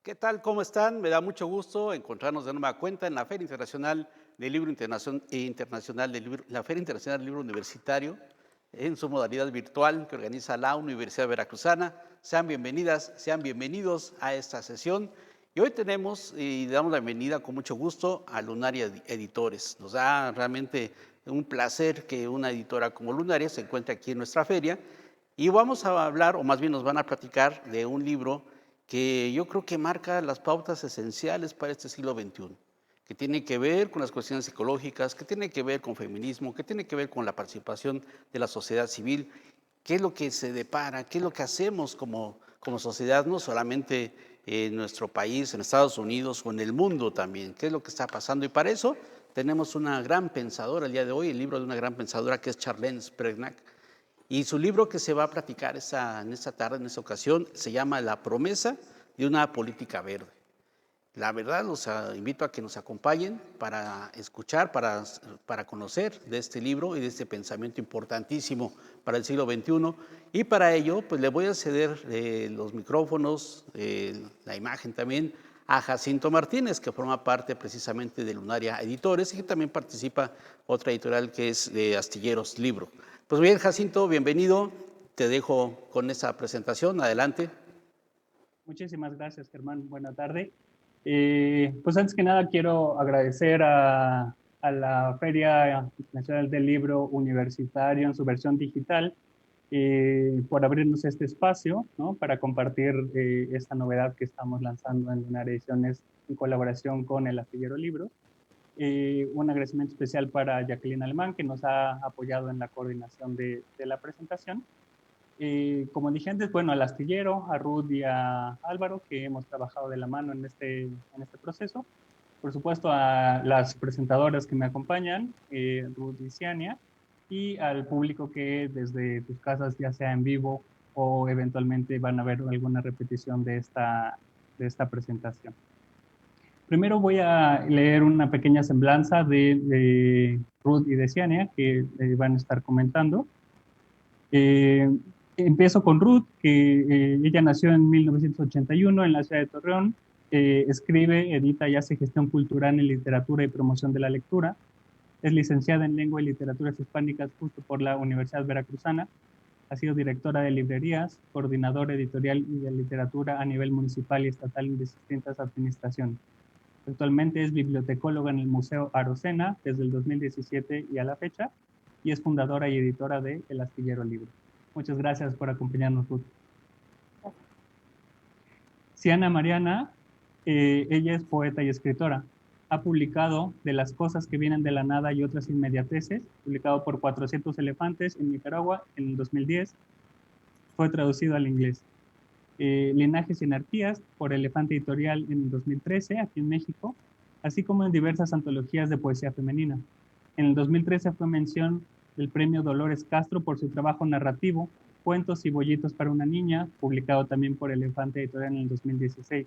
¿Qué tal? ¿Cómo están? Me da mucho gusto encontrarnos de nueva cuenta en la Feria Internacional del Libro Internacional del Libro, la Feria Internacional del Libro Universitario, en su modalidad virtual que organiza la Universidad Veracruzana. Sean bienvenidas, sean bienvenidos a esta sesión. Y hoy tenemos y damos la bienvenida con mucho gusto a Lunaria Editores. Nos da realmente un placer que una editora como Lunaria se encuentre aquí en nuestra feria. Y vamos a hablar, o más bien nos van a platicar de un libro que yo creo que marca las pautas esenciales para este siglo XXI, que tiene que ver con las cuestiones psicológicas, que tiene que ver con feminismo, que tiene que ver con la participación de la sociedad civil, qué es lo que se depara, qué es lo que hacemos como sociedad, no solamente en nuestro país, en Estados Unidos o en el mundo también, qué es lo que está pasando. Y para eso tenemos una gran pensadora el día de hoy, el libro de una gran pensadora que es Charlene Spregnack, y su libro que se va a platicar en esta tarde, en esta ocasión, se llama La promesa de una política verde. La verdad, los invito a que nos acompañen para escuchar, para conocer de este libro y de este pensamiento importantísimo para el siglo XXI. Y para ello, pues le voy a ceder los micrófonos, la imagen también, a Jacinto Martínez, que forma parte precisamente de Lunaria Editores y que también participa otra editorial que es de Astilleros Libro. Pues bien, Jacinto, bienvenido. Te dejo con esta presentación. Adelante. Muchísimas gracias, Germán. Buena tarde. Pues antes que nada quiero agradecer a la Feria Internacional del Libro Universitario en su versión digital por abrirnos este espacio, ¿no? Para compartir esta novedad que estamos lanzando en Lunar Ediciones en colaboración con el Astillero Libro. Un agradecimiento especial para Jacqueline Alemán, que nos ha apoyado en la coordinación de la presentación. Como dije antes, bueno, al astillero, a Ruth y a Álvaro, que hemos trabajado de la mano en este proceso. Por supuesto, a las presentadoras que me acompañan, Ruth y Ciania, y al público que desde tus casas, ya sea en vivo o eventualmente van a ver alguna repetición de esta presentación. Primero voy a leer una pequeña semblanza de Ruth y de Ciania, que van a estar comentando. Eh, Empiezo con Ruth, que ella nació en 1981 en la ciudad de Torreón. Escribe, edita y hace gestión cultural en literatura y promoción de la lectura. Es licenciada en lengua y literaturas hispánicas justo por la Universidad Veracruzana. Ha sido directora de librerías, coordinadora editorial y de literatura a nivel municipal y estatal en distintas administraciones. Actualmente es bibliotecóloga en el Museo Arocena desde el 2017 y a la fecha, y es fundadora y editora de El Astillero Libro. Muchas gracias por acompañarnos, Ruth. Ciana Mariana, ella es poeta y escritora. Ha publicado De las cosas que vienen de la nada y otras inmediateces, publicado por 400 elefantes en Nicaragua en el 2010. Fue traducido al inglés. Linajes y anarquías por Elefante Editorial en el 2013, aquí en México, así como en diversas antologías de poesía femenina. En el 2013 fue mención del premio Dolores Castro por su trabajo narrativo, Cuentos y bollitos para una niña, publicado también por Elefante Editorial en el 2016.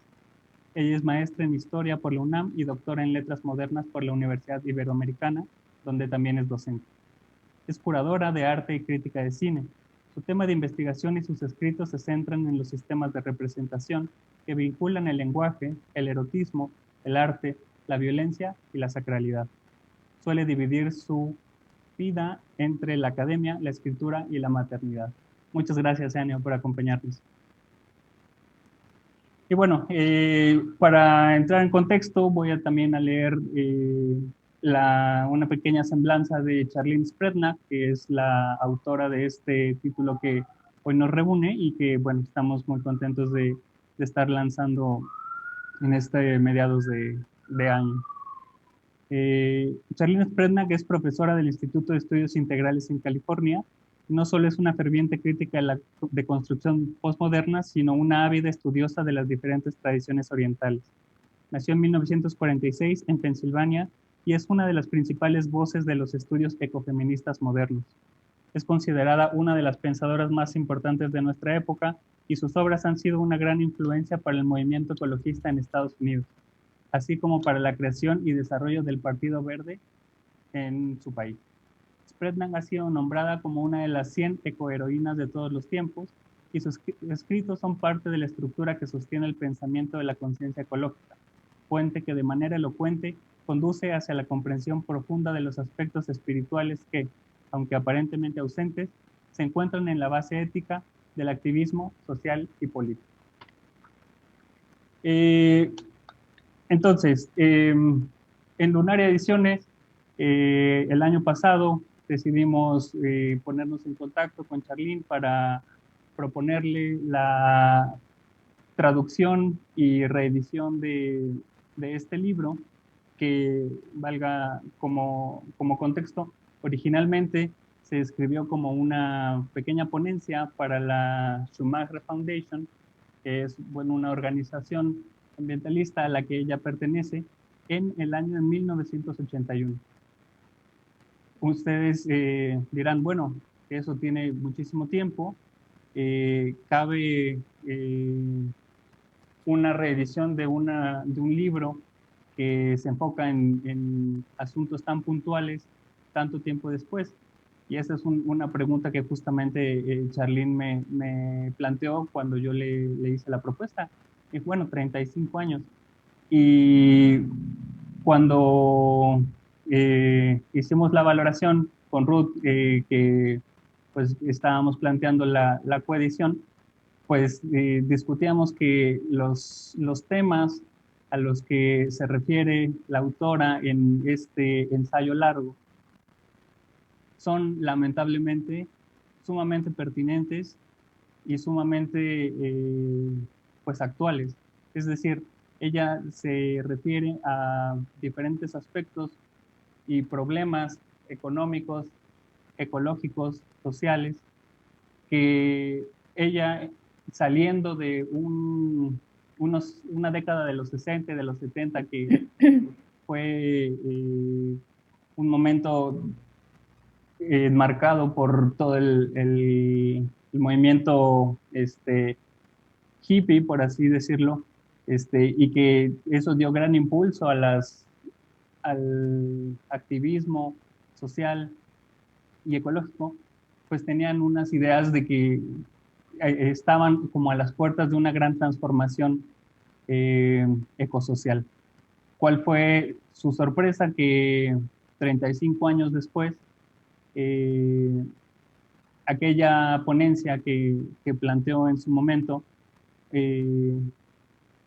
Ella es maestra en Historia por la UNAM y doctora en Letras Modernas por la Universidad Iberoamericana, donde también es docente. Es curadora de arte y crítica de cine. Su tema de investigación y sus escritos se centran en los sistemas de representación que vinculan el lenguaje, el erotismo, el arte, la violencia y la sacralidad. Suele dividir su vida entre la academia, la escritura y la maternidad. Muchas gracias, Enio, por acompañarnos. Y bueno, para entrar en contexto, voy a también a leer una pequeña semblanza de Charlene Spredna, que es la autora de este título que hoy nos reúne y que, bueno, estamos muy contentos de estar lanzando en este mediados de año. Charlene Sprednak es profesora del Instituto de Estudios Integrales en California. No solo es una ferviente crítica de la deconstrucción postmoderna, sino una ávida estudiosa de las diferentes tradiciones orientales. Nació en 1946 en Pensilvania y es una de las principales voces de los estudios ecofeministas modernos. Es considerada una de las pensadoras más importantes de nuestra época y sus obras han sido una gran influencia para el movimiento ecologista en Estados Unidos, así como para la creación y desarrollo del Partido Verde en su país. Sprednak ha sido nombrada como una de las 100 ecoheroínas de todos los tiempos y sus escritos son parte de la estructura que sostiene el pensamiento de la conciencia ecológica, puente que de manera elocuente conduce hacia la comprensión profunda de los aspectos espirituales que, aunque aparentemente ausentes, se encuentran en la base ética del activismo social y político. Entonces, en Lunaria Ediciones, el año pasado decidimos ponernos en contacto con Charlene para proponerle la traducción y reedición de este libro, que valga como contexto. Originalmente se escribió como una pequeña ponencia para la Schumacher Foundation, que es, bueno, una organización ambientalista a la que ella pertenece, en el año de 1981. Ustedes dirán, bueno, eso tiene muchísimo tiempo, cabe una reedición de un libro que se enfoca en asuntos tan puntuales tanto tiempo después. Y esa es una pregunta que justamente Charlene me planteó cuando yo le hice la propuesta. Y bueno, 35 años. Y cuando hicimos la valoración con Ruth, que pues estábamos planteando la coedición, pues discutíamos que los temas a los que se refiere la autora en este ensayo largo son lamentablemente sumamente pertinentes y sumamente pues actuales. Es decir, ella se refiere a diferentes aspectos y problemas económicos, ecológicos, sociales, que ella, saliendo de una década de los 60, de los 70, que fue un momento marcado por todo el movimiento hippie, por así decirlo, y que eso dio gran impulso al activismo social y ecológico, pues tenían unas ideas de que estaban como a las puertas de una gran transformación ecosocial. ¿Cuál fue su sorpresa? Que 35 años después, aquella ponencia que planteó en su momento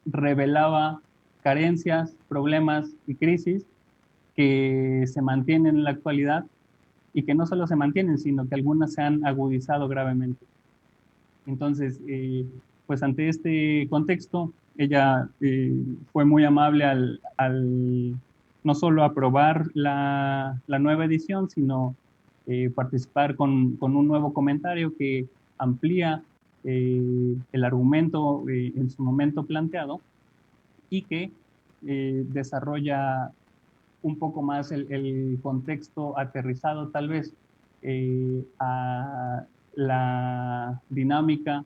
revelaba carencias, problemas y crisis que se mantienen en la actualidad y que no solo se mantienen, sino que algunas se han agudizado gravemente. Entonces, pues ante este contexto, ella fue muy amable al no solo aprobar la nueva edición, sino participar con un nuevo comentario que amplía el argumento en su momento planteado y que desarrolla un poco más el contexto aterrizado tal vez a la dinámica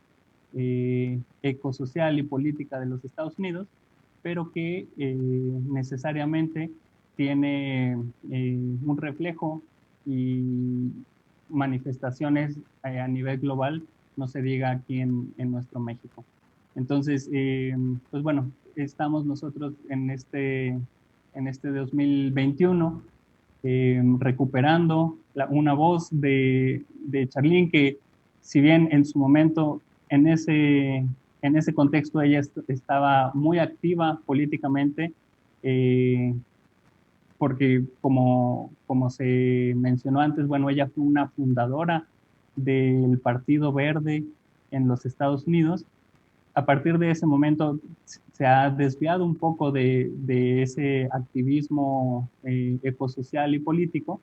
ecosocial y política de los Estados Unidos, pero que necesariamente tiene un reflejo y manifestaciones a nivel global, no se diga aquí en nuestro México. Entonces, pues bueno, estamos nosotros en este 2021 recuperando una voz de Charlene, que si bien en su momento, en ese contexto, ella estaba muy activa políticamente, porque como se mencionó antes, bueno, ella fue una fundadora del Partido Verde en los Estados Unidos. A partir de ese momento se ha desviado un poco de ese activismo ecosocial y político,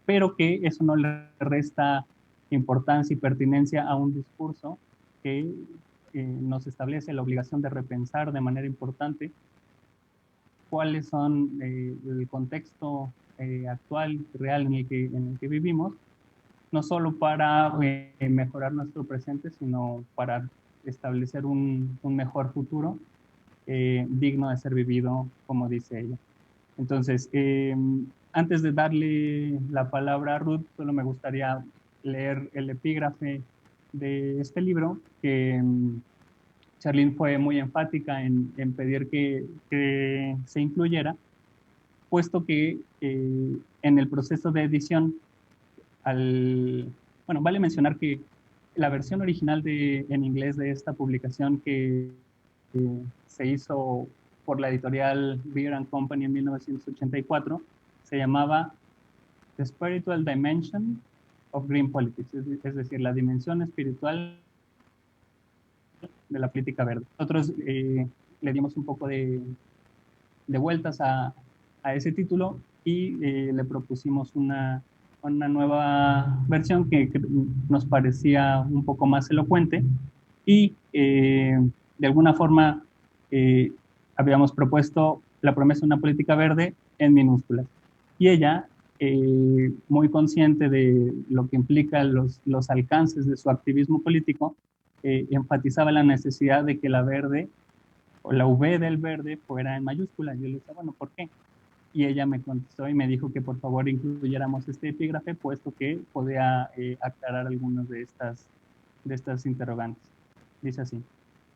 pero que eso no le resta importancia y pertinencia a un discurso que nos establece la obligación de repensar de manera importante cuáles son el contexto actual, real en el que vivimos, no solo para mejorar nuestro presente, sino para establecer un mejor futuro digno de ser vivido, como dice ella. Entonces, antes de darle la palabra a Ruth, solo me gustaría leer el epígrafe de este libro, que Charlene fue muy enfática en pedir que se incluyera, puesto que en el proceso de edición, bueno, vale mencionar que la versión original en inglés de esta publicación que se hizo por la editorial Beer and Company en 1984 se llamaba The Spiritual Dimension of Green Politics, es decir, la dimensión espiritual de la política verde. Nosotros le dimos un poco de vueltas a ese título y le propusimos una nueva versión que nos parecía un poco más elocuente y de alguna forma habíamos propuesto la promesa de una política verde en minúsculas. Y ella, muy consciente de lo que implica los alcances de su activismo político, enfatizaba la necesidad de que la verde o la V del verde fuera en mayúscula. Yo le decía, bueno, ¿por qué? Y ella me contestó y me dijo que por favor incluyéramos este epígrafe, puesto que podía aclarar algunas de estas interrogantes. Dice así: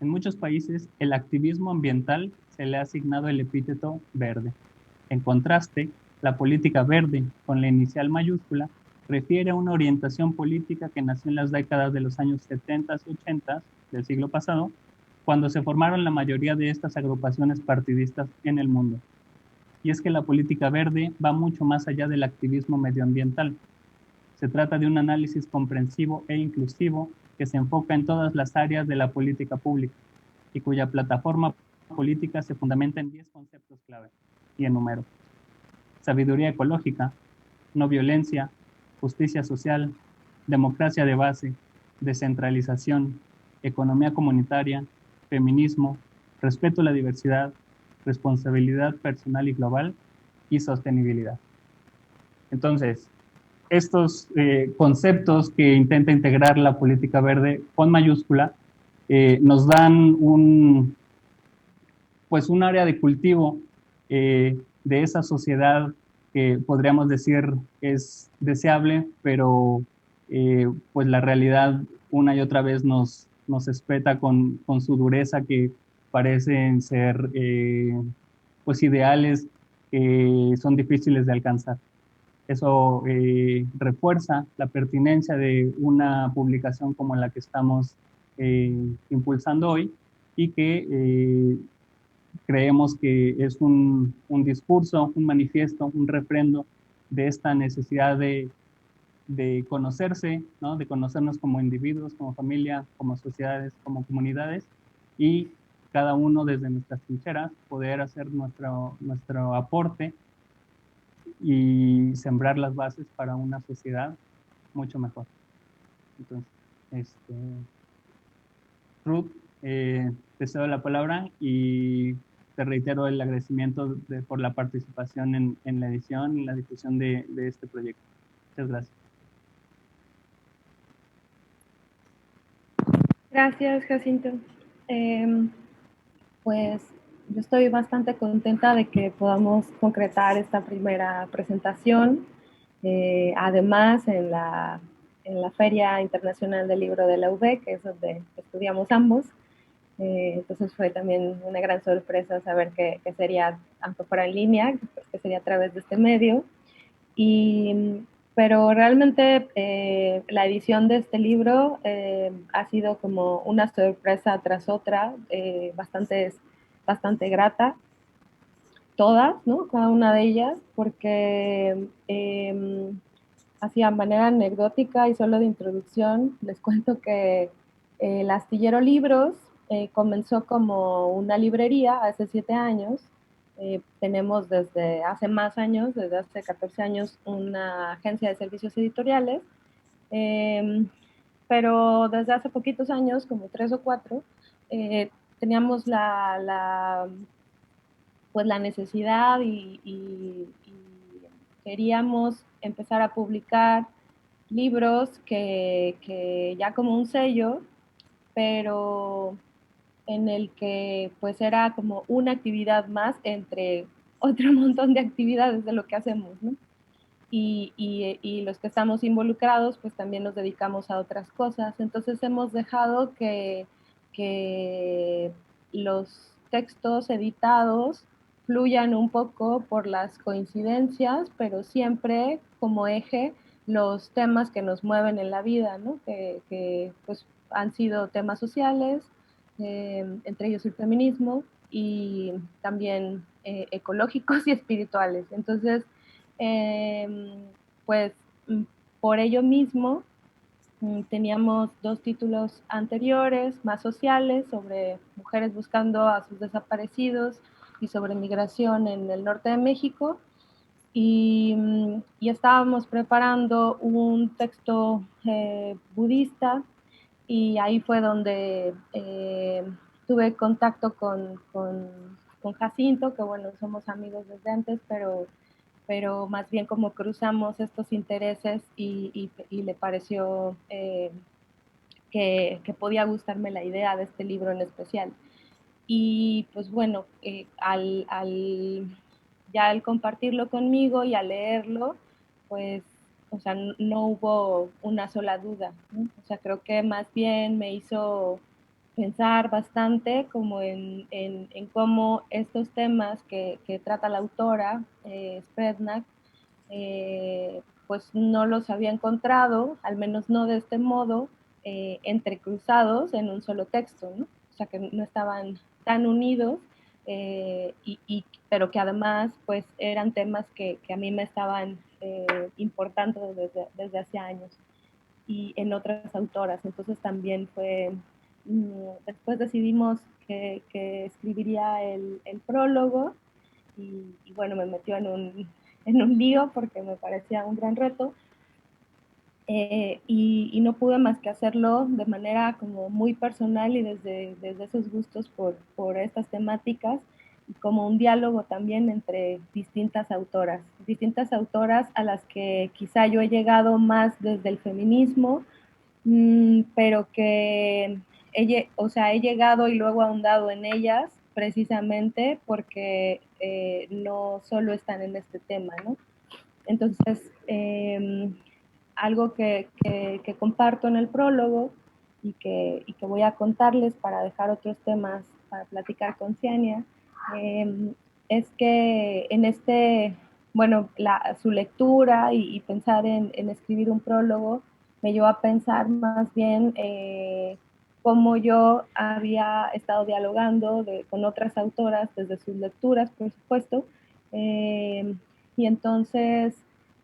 en muchos países el activismo ambiental se le ha asignado el epíteto verde. En contraste, la política verde, con la inicial mayúscula, refiere a una orientación política que nació en las décadas de los años 70 y 80 del siglo pasado, cuando se formaron la mayoría de estas agrupaciones partidistas en el mundo. Y es que la política verde va mucho más allá del activismo medioambiental. Se trata de un análisis comprensivo e inclusivo que se enfoca en todas las áreas de la política pública y cuya plataforma política se fundamenta en 10 conceptos clave, y enumero: sabiduría ecológica, no violencia, justicia social, democracia de base, descentralización, economía comunitaria, feminismo, respeto a la diversidad, responsabilidad personal y global y sostenibilidad. Entonces, estos conceptos que intenta integrar la política verde con mayúscula nos dan pues un área de cultivo de esa sociedad que podríamos decir es deseable, pero pues la realidad una y otra vez nos espeta con su dureza, que parecen ser pues ideales que son difíciles de alcanzar. Eso refuerza la pertinencia de una publicación como la que estamos impulsando hoy, y que creemos que es un discurso, un manifiesto, un refrendo de esta necesidad de conocerse, ¿no? De conocernos como individuos, como familia, como sociedades, como comunidades, y cada uno desde nuestras trincheras poder hacer nuestro aporte y sembrar las bases para una sociedad mucho mejor. Entonces, Ruth, te cedo la palabra y te reitero el agradecimiento por la participación en la edición y la difusión de este proyecto. Muchas gracias. Gracias, Jacinto. Pues yo estoy bastante contenta de que podamos concretar esta primera presentación. Además, en la Feria Internacional del Libro de la UB, que es donde estudiamos ambos. Entonces fue también una gran sorpresa saber que sería, aunque fuera en línea, que sería a través de este medio. Pero realmente la edición de este libro ha sido como una sorpresa tras otra, bastante grata, todas, ¿no? Cada una de ellas, porque así a manera anecdótica y solo de introducción, les cuento que el Astillero Libros comenzó como una librería hace 7 años. Tenemos desde hace más años, desde hace 14 años, una agencia de servicios editoriales, pero desde hace poquitos años, como 3 o 4, teníamos pues la necesidad y queríamos empezar a publicar libros que ya como un sello, pero en el que pues era como una actividad más entre otro montón de actividades de lo que hacemos, ¿no? y los que estamos involucrados pues también nos dedicamos a otras cosas. Entonces hemos dejado que los textos editados fluyan un poco por las coincidencias, pero siempre como eje los temas que nos mueven en la vida, ¿no? Que pues han sido temas sociales, entre ellos el feminismo, y también ecológicos y espirituales. Entonces, pues por ello mismo teníamos 2 títulos anteriores, más sociales, sobre mujeres buscando a sus desaparecidos y sobre migración en el norte de México. Y estábamos preparando un texto budista, y ahí fue donde tuve contacto con Jacinto, que bueno, somos amigos desde antes, pero más bien como cruzamos estos intereses y le pareció que podía gustarme la idea de este libro en especial. Y pues bueno, ya al compartirlo conmigo y al leerlo, pues, o sea, no hubo una sola duda, ¿no? O sea, creo que más bien me hizo pensar bastante como en cómo estos temas que trata la autora, Sprednak, pues no los había encontrado, al menos no de este modo, entrecruzados en un solo texto, ¿no? O sea, que no estaban tan unidos, pero que además pues eran temas que a mí me estaban importando desde hace años y en otras autoras. Entonces también fue, después decidimos que escribiría el prólogo y bueno, me metió en un lío porque me parecía un gran reto. Y no pude más que hacerlo de manera como muy personal y desde esos gustos por estas temáticas, y como un diálogo también entre distintas autoras a las que quizá yo he llegado más desde el feminismo, pero que o sea, he llegado y luego ahondado en ellas precisamente porque no solo están en este tema, ¿no? Entonces, algo que comparto en el prólogo y que voy a contarles para dejar otros temas para platicar con Ciania, es que en bueno, su lectura y pensar en escribir un prólogo me llevó a pensar más bien cómo yo había estado dialogando con otras autoras desde sus lecturas, por supuesto, y entonces,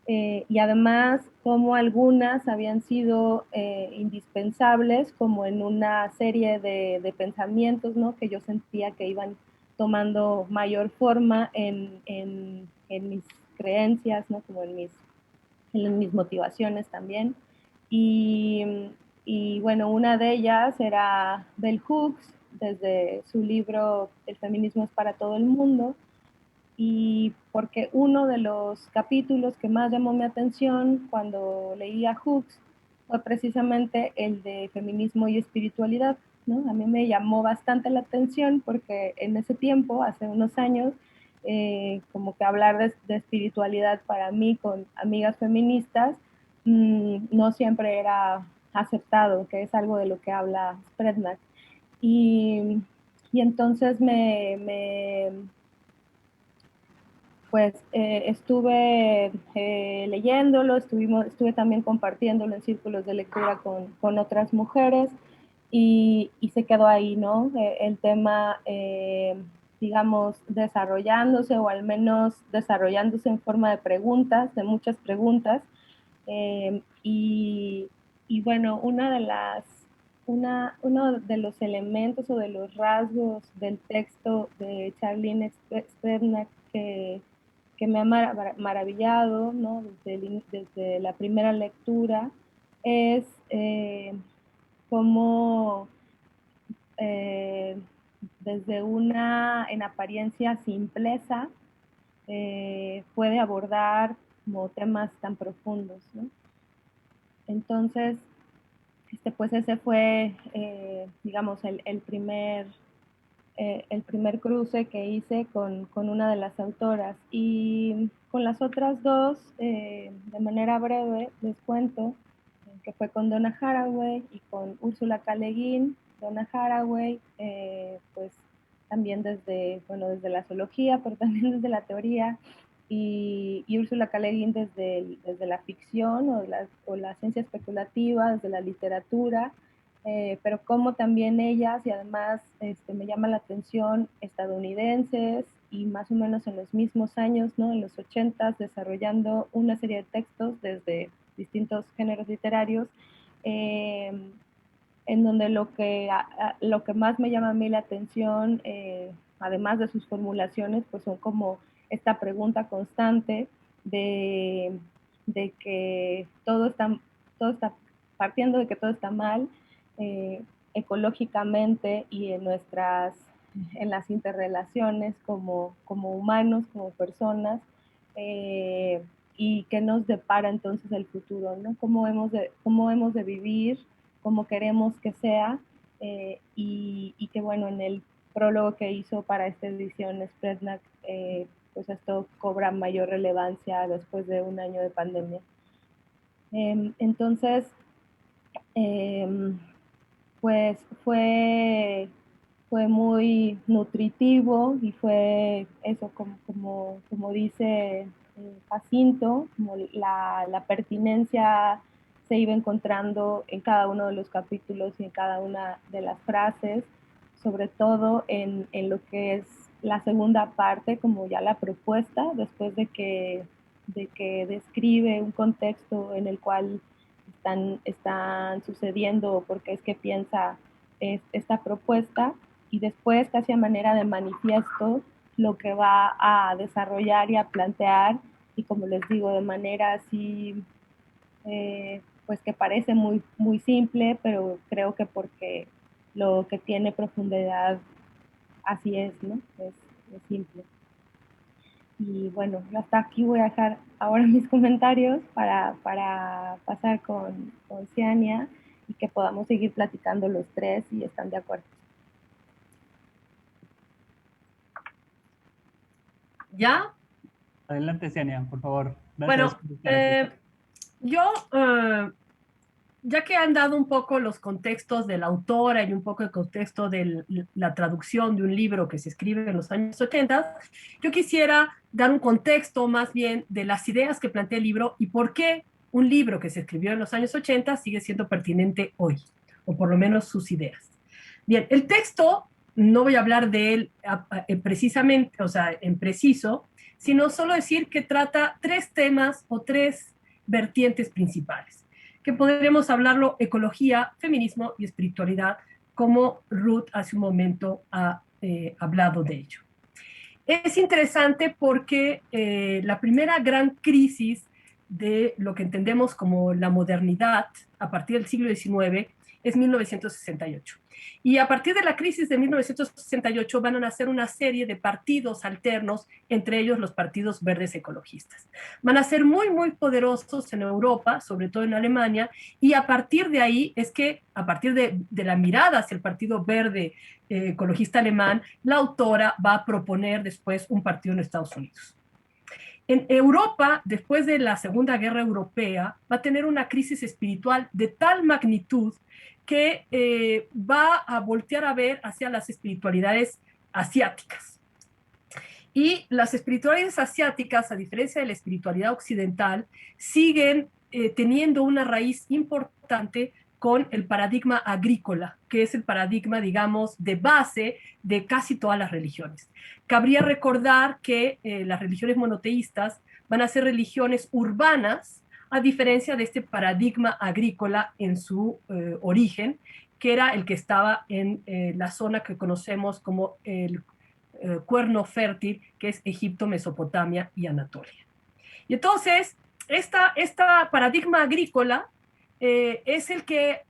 y además como algunas habían sido indispensables como en una serie de pensamientos, ¿no? Que yo sentía que iban tomando mayor forma en mis creencias, ¿no? Como en mis motivaciones también. Y, y bueno, una de ellas era Bell Hooks, desde su libro El feminismo es para todo el mundo, y porque uno de los capítulos que más llamó mi atención cuando leía Hooks fue precisamente el de feminismo y espiritualidad, ¿no? A mí me llamó bastante la atención porque en ese tiempo, hace unos años, como que hablar de espiritualidad para mí con amigas feministas no siempre era aceptado, que es algo de lo que habla Sprednak. Y, y entonces pues estuve leyéndolo, estuve también compartiéndolo en círculos de lectura con otras mujeres y se quedó ahí, ¿no? El tema, digamos, desarrollándose o al menos desarrollándose en forma de preguntas, de muchas preguntas. Y bueno, uno de los elementos o de los rasgos del texto de Charlene Sprednak que me ha maravillado, ¿no? Desde la primera lectura, es cómo eh, desde una, en apariencia, simpleza, puede abordar como temas tan profundos, ¿no? Entonces, pues ese fue, digamos, el primer el primer cruce que hice con una de las autoras. Y con las otras dos, de manera breve, les cuento que fue con Donna Haraway y con Úrsula K. Le Guin. Donna Haraway, pues también desde la zoología, pero también desde la teoría, y Úrsula K. Le Guin desde la ficción o la ciencia especulativa, desde la literatura, pero como también ellas, y además me llama la atención, estadounidenses, y más o menos en los mismos años, ¿no? En los 80s, desarrollando una serie de textos desde distintos géneros literarios, en donde lo que más me llama a mí la atención, además de sus formulaciones, pues son como esta pregunta constante de que todo está partiendo de que todo está mal, ecológicamente y en las interrelaciones como humanos, como personas, y qué nos depara entonces el futuro, ¿no? Cómo hemos de vivir, cómo queremos que sea, y que bueno, en el prólogo que hizo para esta edición Sprednak, pues esto cobra mayor relevancia después de un año de pandemia. Entonces, pues fue muy nutritivo y fue eso, como dice Jacinto, como la pertinencia se iba encontrando en cada uno de los capítulos y en cada una de las frases, sobre todo en lo que es la segunda parte, como ya la propuesta, después de que describe un contexto en el cual están sucediendo, porque es que piensa esta propuesta, y después, casi a manera de manifiesto, lo que va a desarrollar y a plantear, y como les digo, de manera así, pues que parece muy, muy simple, pero creo que porque lo que tiene profundidad así es, ¿no? Es simple. Y bueno, hasta aquí voy a dejar ahora mis comentarios para pasar con Ciania y que podamos seguir platicando los tres si están de acuerdo. ¿Ya? Adelante, Ciania, por favor. Bueno, yo, ya que han dado un poco los contextos de la autora y un poco el contexto de la traducción de un libro que se escribe en los años 80, yo quisiera dar un contexto más bien de las ideas que plantea el libro y por qué un libro que se escribió en los años 80 sigue siendo pertinente hoy, o por lo menos sus ideas. Bien, el texto, no voy a hablar de él precisamente, o sea, en preciso, sino solo decir que trata tres temas o tres vertientes principales, que podremos hablarlo ecología, feminismo y espiritualidad, como Ruth hace un momento ha hablado de ello. Es interesante porque la primera gran crisis de lo que entendemos como la modernidad a partir del siglo XIX es 1968. Y a partir de la crisis de 1968 van a nacer una serie de partidos alternos, entre ellos los partidos verdes ecologistas. Van a ser muy, muy poderosos en Europa, sobre todo en Alemania, y a partir de ahí es que, a partir de la mirada hacia el Partido Verde ecologista alemán, la autora va a proponer después un partido en Estados Unidos. En Europa, después de la Segunda Guerra Europea, va a tener una crisis espiritual de tal magnitud que va a voltear a ver hacia las espiritualidades asiáticas. Y las espiritualidades asiáticas, a diferencia de la espiritualidad occidental, siguen teniendo una raíz importante con el paradigma agrícola, que es el paradigma, digamos, de base de casi todas las religiones. Cabría recordar que las religiones monoteístas van a ser religiones urbanas, a diferencia de este paradigma agrícola en su origen, que era el que estaba en la zona que conocemos como el cuerno fértil, que es Egipto, Mesopotamia y Anatolia. Y entonces, esta paradigma agrícola es el que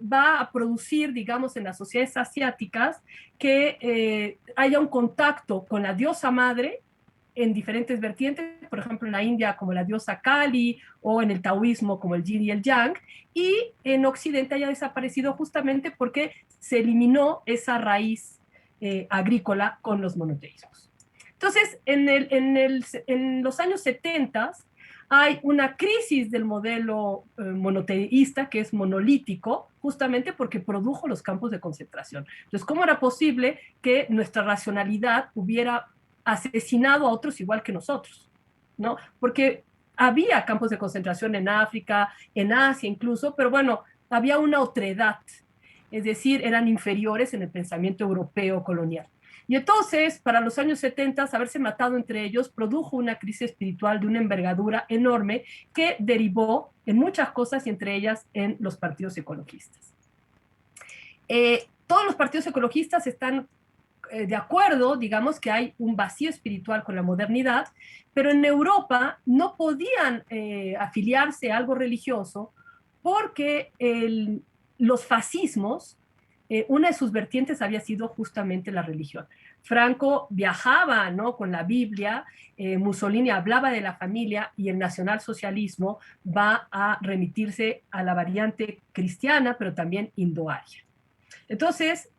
va a producir, digamos, en las sociedades asiáticas que haya un contacto con la diosa madre en diferentes vertientes, por ejemplo, en la India como la diosa Kali, o en el taoísmo como el yin y el yang, y en Occidente haya desaparecido justamente porque se eliminó esa raíz agrícola con los monoteísmos. Entonces, en los años 70 hay una crisis del modelo monoteísta, que es monolítico, justamente porque produjo los campos de concentración. Entonces, ¿cómo era posible que nuestra racionalidad hubiera asesinado a otros igual que nosotros? ¿No? Porque había campos de concentración en África, en Asia incluso, pero bueno, había una otredad, es decir, eran inferiores en el pensamiento europeo colonial. Y entonces, para los años 70, haberse matado entre ellos produjo una crisis espiritual de una envergadura enorme que derivó en muchas cosas y entre ellas en los partidos ecologistas. Todos los partidos ecologistas están de acuerdo, digamos, que hay un vacío espiritual con la modernidad, pero en Europa no podían afiliarse a algo religioso porque los fascismos, una de sus vertientes había sido justamente la religión. Franco viajaba, ¿no?, con la Biblia, Mussolini hablaba de la familia y el nacionalsocialismo va a remitirse a la variante cristiana, pero también indoaria. Entonces,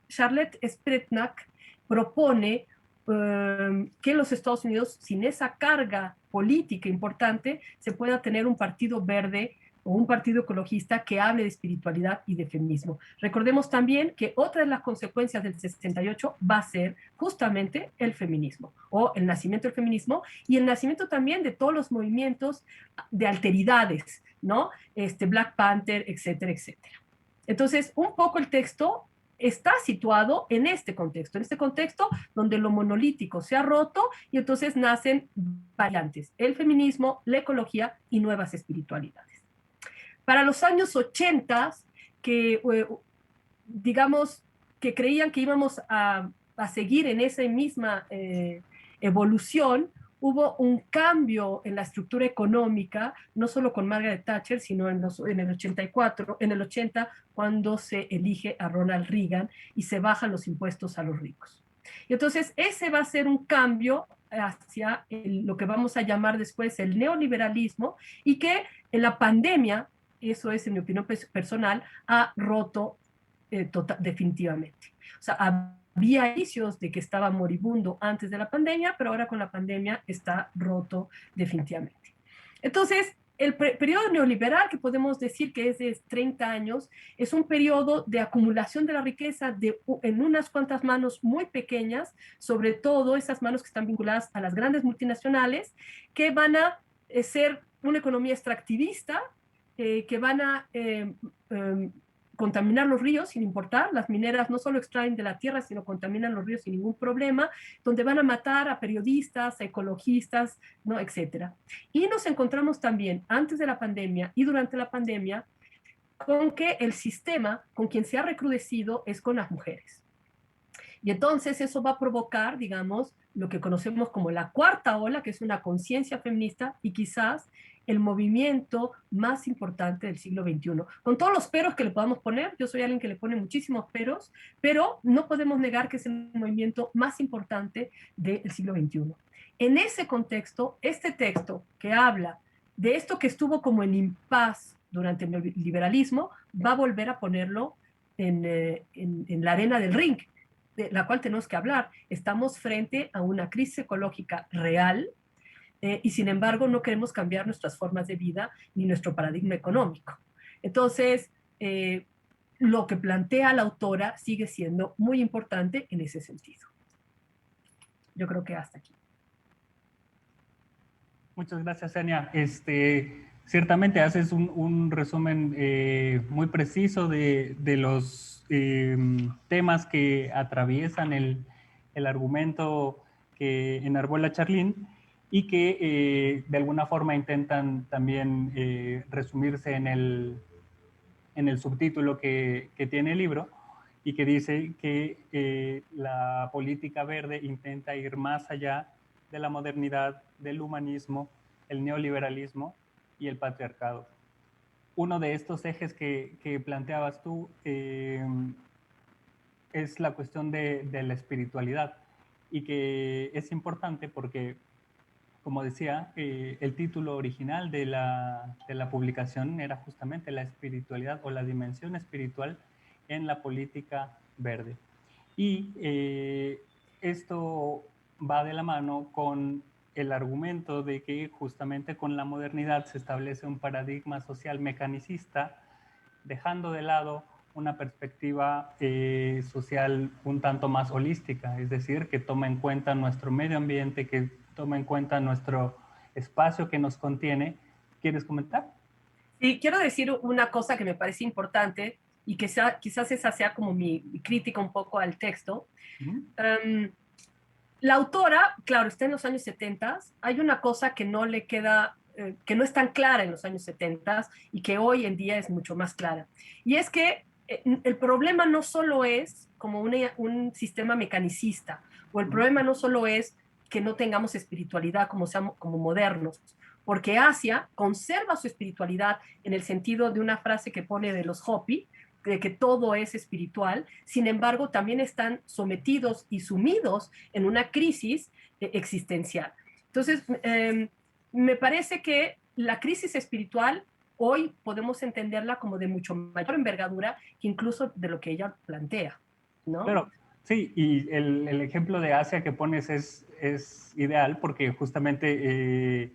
Charlotte Spretnak propone que los Estados Unidos, sin esa carga política importante, se pueda tener un partido verde o un partido ecologista que hable de espiritualidad y de feminismo. Recordemos también que otra de las consecuencias del 68 va a ser justamente el feminismo, o el nacimiento del feminismo, y el nacimiento también de todos los movimientos de alteridades, ¿no? Black Panther, etcétera, etcétera. Entonces, un poco el texto está situado en este contexto donde lo monolítico se ha roto y entonces nacen variantes, el feminismo, la ecología y nuevas espiritualidades. Para los años 80, que digamos que creían que íbamos a seguir en esa misma evolución, hubo un cambio en la estructura económica, no solo con Margaret Thatcher, sino en el 84, en el 80, cuando se elige a Ronald Reagan y se bajan los impuestos a los ricos. Y entonces ese va a ser un cambio hacia lo que vamos a llamar después el neoliberalismo, y que en la pandemia, eso es en mi opinión personal, ha roto definitivamente. O sea, había indicios de que estaba moribundo antes de la pandemia, pero ahora con la pandemia está roto definitivamente. Entonces, el periodo neoliberal, que podemos decir que es de 30 años, es un periodo de acumulación de la riqueza en unas cuantas manos muy pequeñas, sobre todo esas manos que están vinculadas a las grandes multinacionales, que van a ser una economía extractivista, que van a contaminar los ríos sin importar. Las mineras no solo extraen de la tierra, sino contaminan los ríos sin ningún problema, donde van a matar a periodistas, a ecologistas, ¿no?, etcétera. Y nos encontramos también antes de la pandemia y durante la pandemia con que el sistema con quien se ha recrudecido es con las mujeres. Y entonces eso va a provocar, digamos, lo que conocemos como la cuarta ola, que es una conciencia feminista y quizás el movimiento más importante del siglo XXI. Con todos los peros que le podamos poner, yo soy alguien que le pone muchísimos peros, pero no podemos negar que es el movimiento más importante del siglo XXI. En ese contexto, este texto que habla de esto que estuvo como en impas durante el liberalismo, va a volver a ponerlo en la arena del ring, de la cual tenemos que hablar. Estamos frente a una crisis ecológica real, y sin embargo no queremos cambiar nuestras formas de vida ni nuestro paradigma económico. Entonces, lo que plantea la autora sigue siendo muy importante en ese sentido. Yo creo que hasta aquí. Muchas gracias, Enia. Ciertamente haces un resumen muy preciso de los temas que atraviesan el argumento que enarbola Charlene y que de alguna forma intentan también resumirse en el subtítulo que tiene el libro, y que dice que la política verde intenta ir más allá de la modernidad, del humanismo, el neoliberalismo y el patriarcado. Uno de estos ejes que planteabas tú es la cuestión de la espiritualidad, y que es importante porque, como decía, el título original de la publicación era justamente la espiritualidad o la dimensión espiritual en la política verde. Y esto va de la mano con el argumento de que justamente con la modernidad se establece un paradigma social mecanicista, dejando de lado una perspectiva social un tanto más holística, es decir, que toma en cuenta nuestro medio ambiente, que toma en cuenta nuestro espacio que nos contiene. ¿Quieres comentar? Sí, quiero decir una cosa que me parece importante y que quizás esa sea como mi crítica un poco al texto. La autora, claro, está en los años 70, hay una cosa que no le queda, que no es tan clara en los años 70 y que hoy en día es mucho más clara. Y es que el problema no solo es como un sistema mecanicista, o el problema no solo es que no tengamos espiritualidad como modernos, porque Asia conserva su espiritualidad en el sentido de una frase que pone de los Hopi, de que todo es espiritual, sin embargo también están sometidos y sumidos en una crisis existencial. Entonces, me parece que la crisis espiritual hoy podemos entenderla como de mucho mayor envergadura que incluso de lo que ella plantea, ¿no? Claro, sí, y el ejemplo de Asia que pones es ideal porque justamente,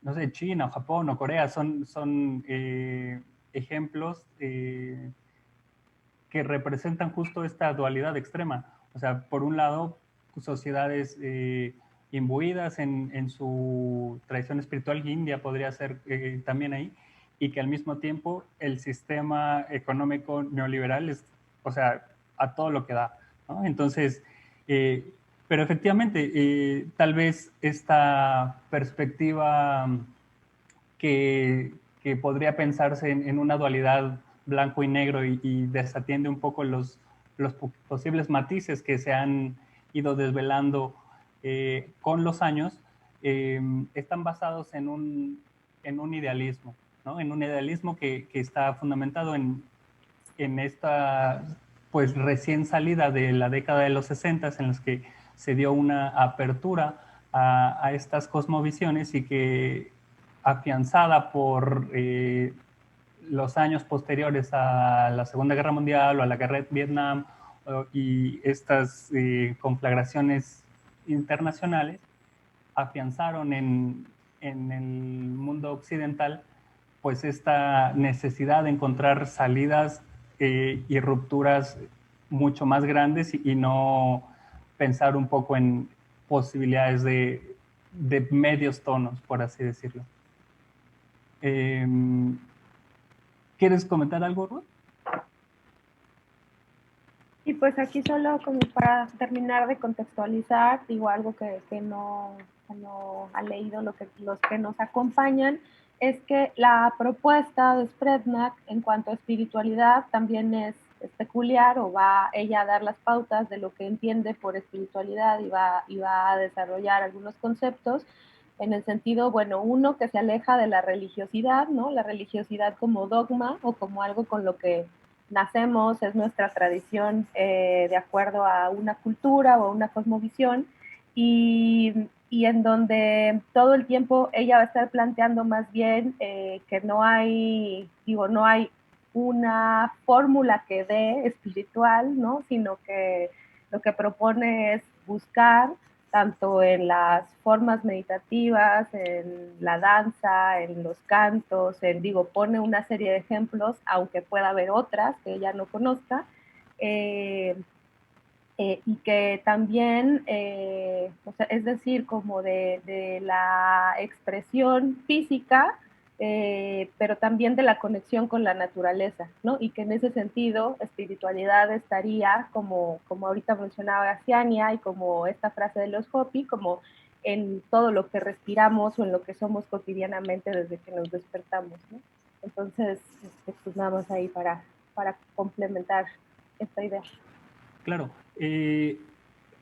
no sé, China o Japón o Corea son ejemplos que representan justo esta dualidad extrema. O sea, por un lado, sociedades imbuidas en su tradición espiritual, India podría ser también ahí, y que al mismo tiempo el sistema económico neoliberal es, o sea, a todo lo que da, ¿no? Entonces, pero efectivamente, tal vez esta perspectiva que podría pensarse en una dualidad blanco y negro y desatiende un poco los posibles matices que se han ido desvelando con los años, están basados en un idealismo, ¿no? En un idealismo que está fundamentado en esta pues recién salida de la década de los 60 en las que se dio una apertura a estas cosmovisiones y que afianzada por los años posteriores a la Segunda Guerra Mundial o a la Guerra de Vietnam y estas conflagraciones internacionales afianzaron en el mundo occidental pues esta necesidad de encontrar salidas y rupturas mucho más grandes y no pensar un poco en posibilidades de medios tonos, por así decirlo. ¿Quieres comentar algo, Ruth? Y pues aquí solo como para terminar de contextualizar, digo algo que no han leído los que nos acompañan, es que la propuesta de Sprednak en cuanto a espiritualidad también es peculiar o va ella a dar las pautas de lo que entiende por espiritualidad y va a desarrollar algunos conceptos en el sentido, bueno, uno que se aleja de la religiosidad, ¿no? La religiosidad como dogma o como algo con lo que nacemos, es nuestra tradición de acuerdo a una cultura o a una cosmovisión y en donde todo el tiempo ella va a estar planteando más bien que no hay, digo, no hay una fórmula que dé espiritual, ¿no? Sino que lo que propone es buscar tanto en las formas meditativas, en la danza, en los cantos, digo, pone una serie de ejemplos, aunque pueda haber otras que ella no conozca, y que también, o sea, es decir, como de la expresión física, pero también de la conexión con la naturaleza, ¿no? Y que en ese sentido, espiritualidad estaría, como ahorita mencionaba Graciania y como esta frase de los Hopi, como en todo lo que respiramos o en lo que somos cotidianamente desde que nos despertamos, ¿no? Entonces, pues nada más ahí para complementar esta idea. Claro,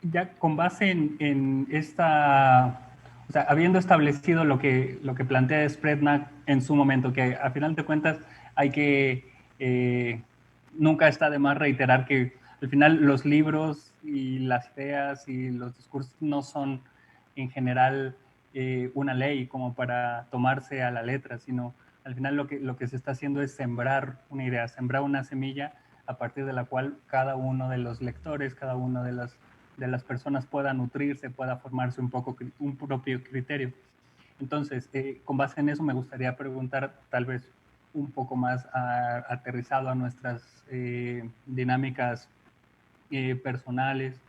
ya con base en esta, o sea, habiendo establecido lo que plantea Sprednak en su momento, que a final de cuentas hay que, nunca está de más reiterar que al final los libros y las ideas y los discursos no son en general una ley como para tomarse a la letra, sino al final lo que se está haciendo es sembrar una idea, sembrar una semilla a partir de la cual cada uno de los lectores, cada una de las personas pueda nutrirse, pueda formarse un propio criterio. Entonces, con base en eso me gustaría preguntar, tal vez un poco más aterrizado a nuestras dinámicas personales,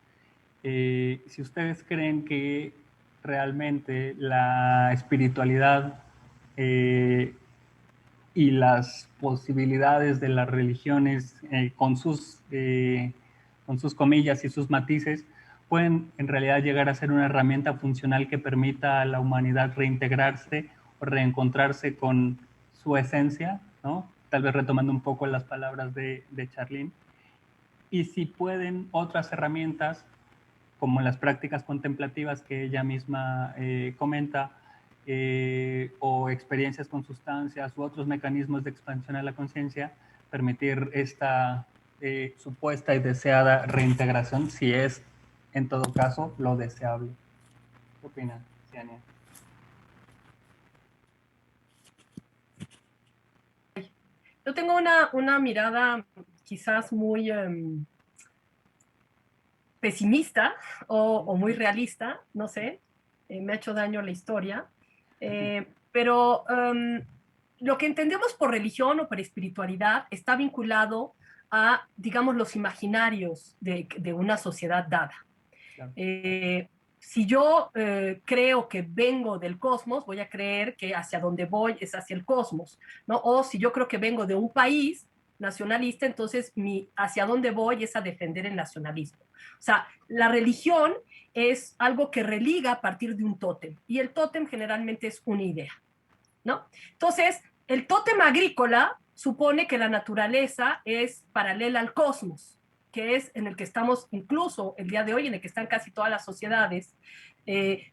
si ustedes creen que realmente la espiritualidad y las posibilidades de las religiones con sus comillas y sus matices pueden en realidad llegar a ser una herramienta funcional que permita a la humanidad reintegrarse o reencontrarse con su esencia, ¿no? Tal vez retomando un poco las palabras de Charlene. Y si pueden otras herramientas, como las prácticas contemplativas que ella misma comenta, o experiencias con sustancias u otros mecanismos de expansión a la conciencia, permitir esta supuesta y deseada reintegración, si es en todo caso lo deseable. ¿Qué opinas, Ciania? Yo tengo una mirada quizás muy pesimista o muy realista, no sé, me ha hecho daño la historia, pero lo que entendemos por religión o por espiritualidad está vinculado a, digamos, los imaginarios de una sociedad dada. Claro. Si yo creo que vengo del cosmos, voy a creer que hacia donde voy es hacia el cosmos, ¿no? O si yo creo que vengo de un país nacionalista, entonces hacia donde voy es a defender el nacionalismo. O sea, la religión es algo que religa a partir de un tótem, y el tótem generalmente es una idea, ¿no? Entonces, el tótem agrícola supone que la naturaleza es paralela al cosmos, que es en el que estamos incluso el día de hoy, en el que están casi todas las sociedades,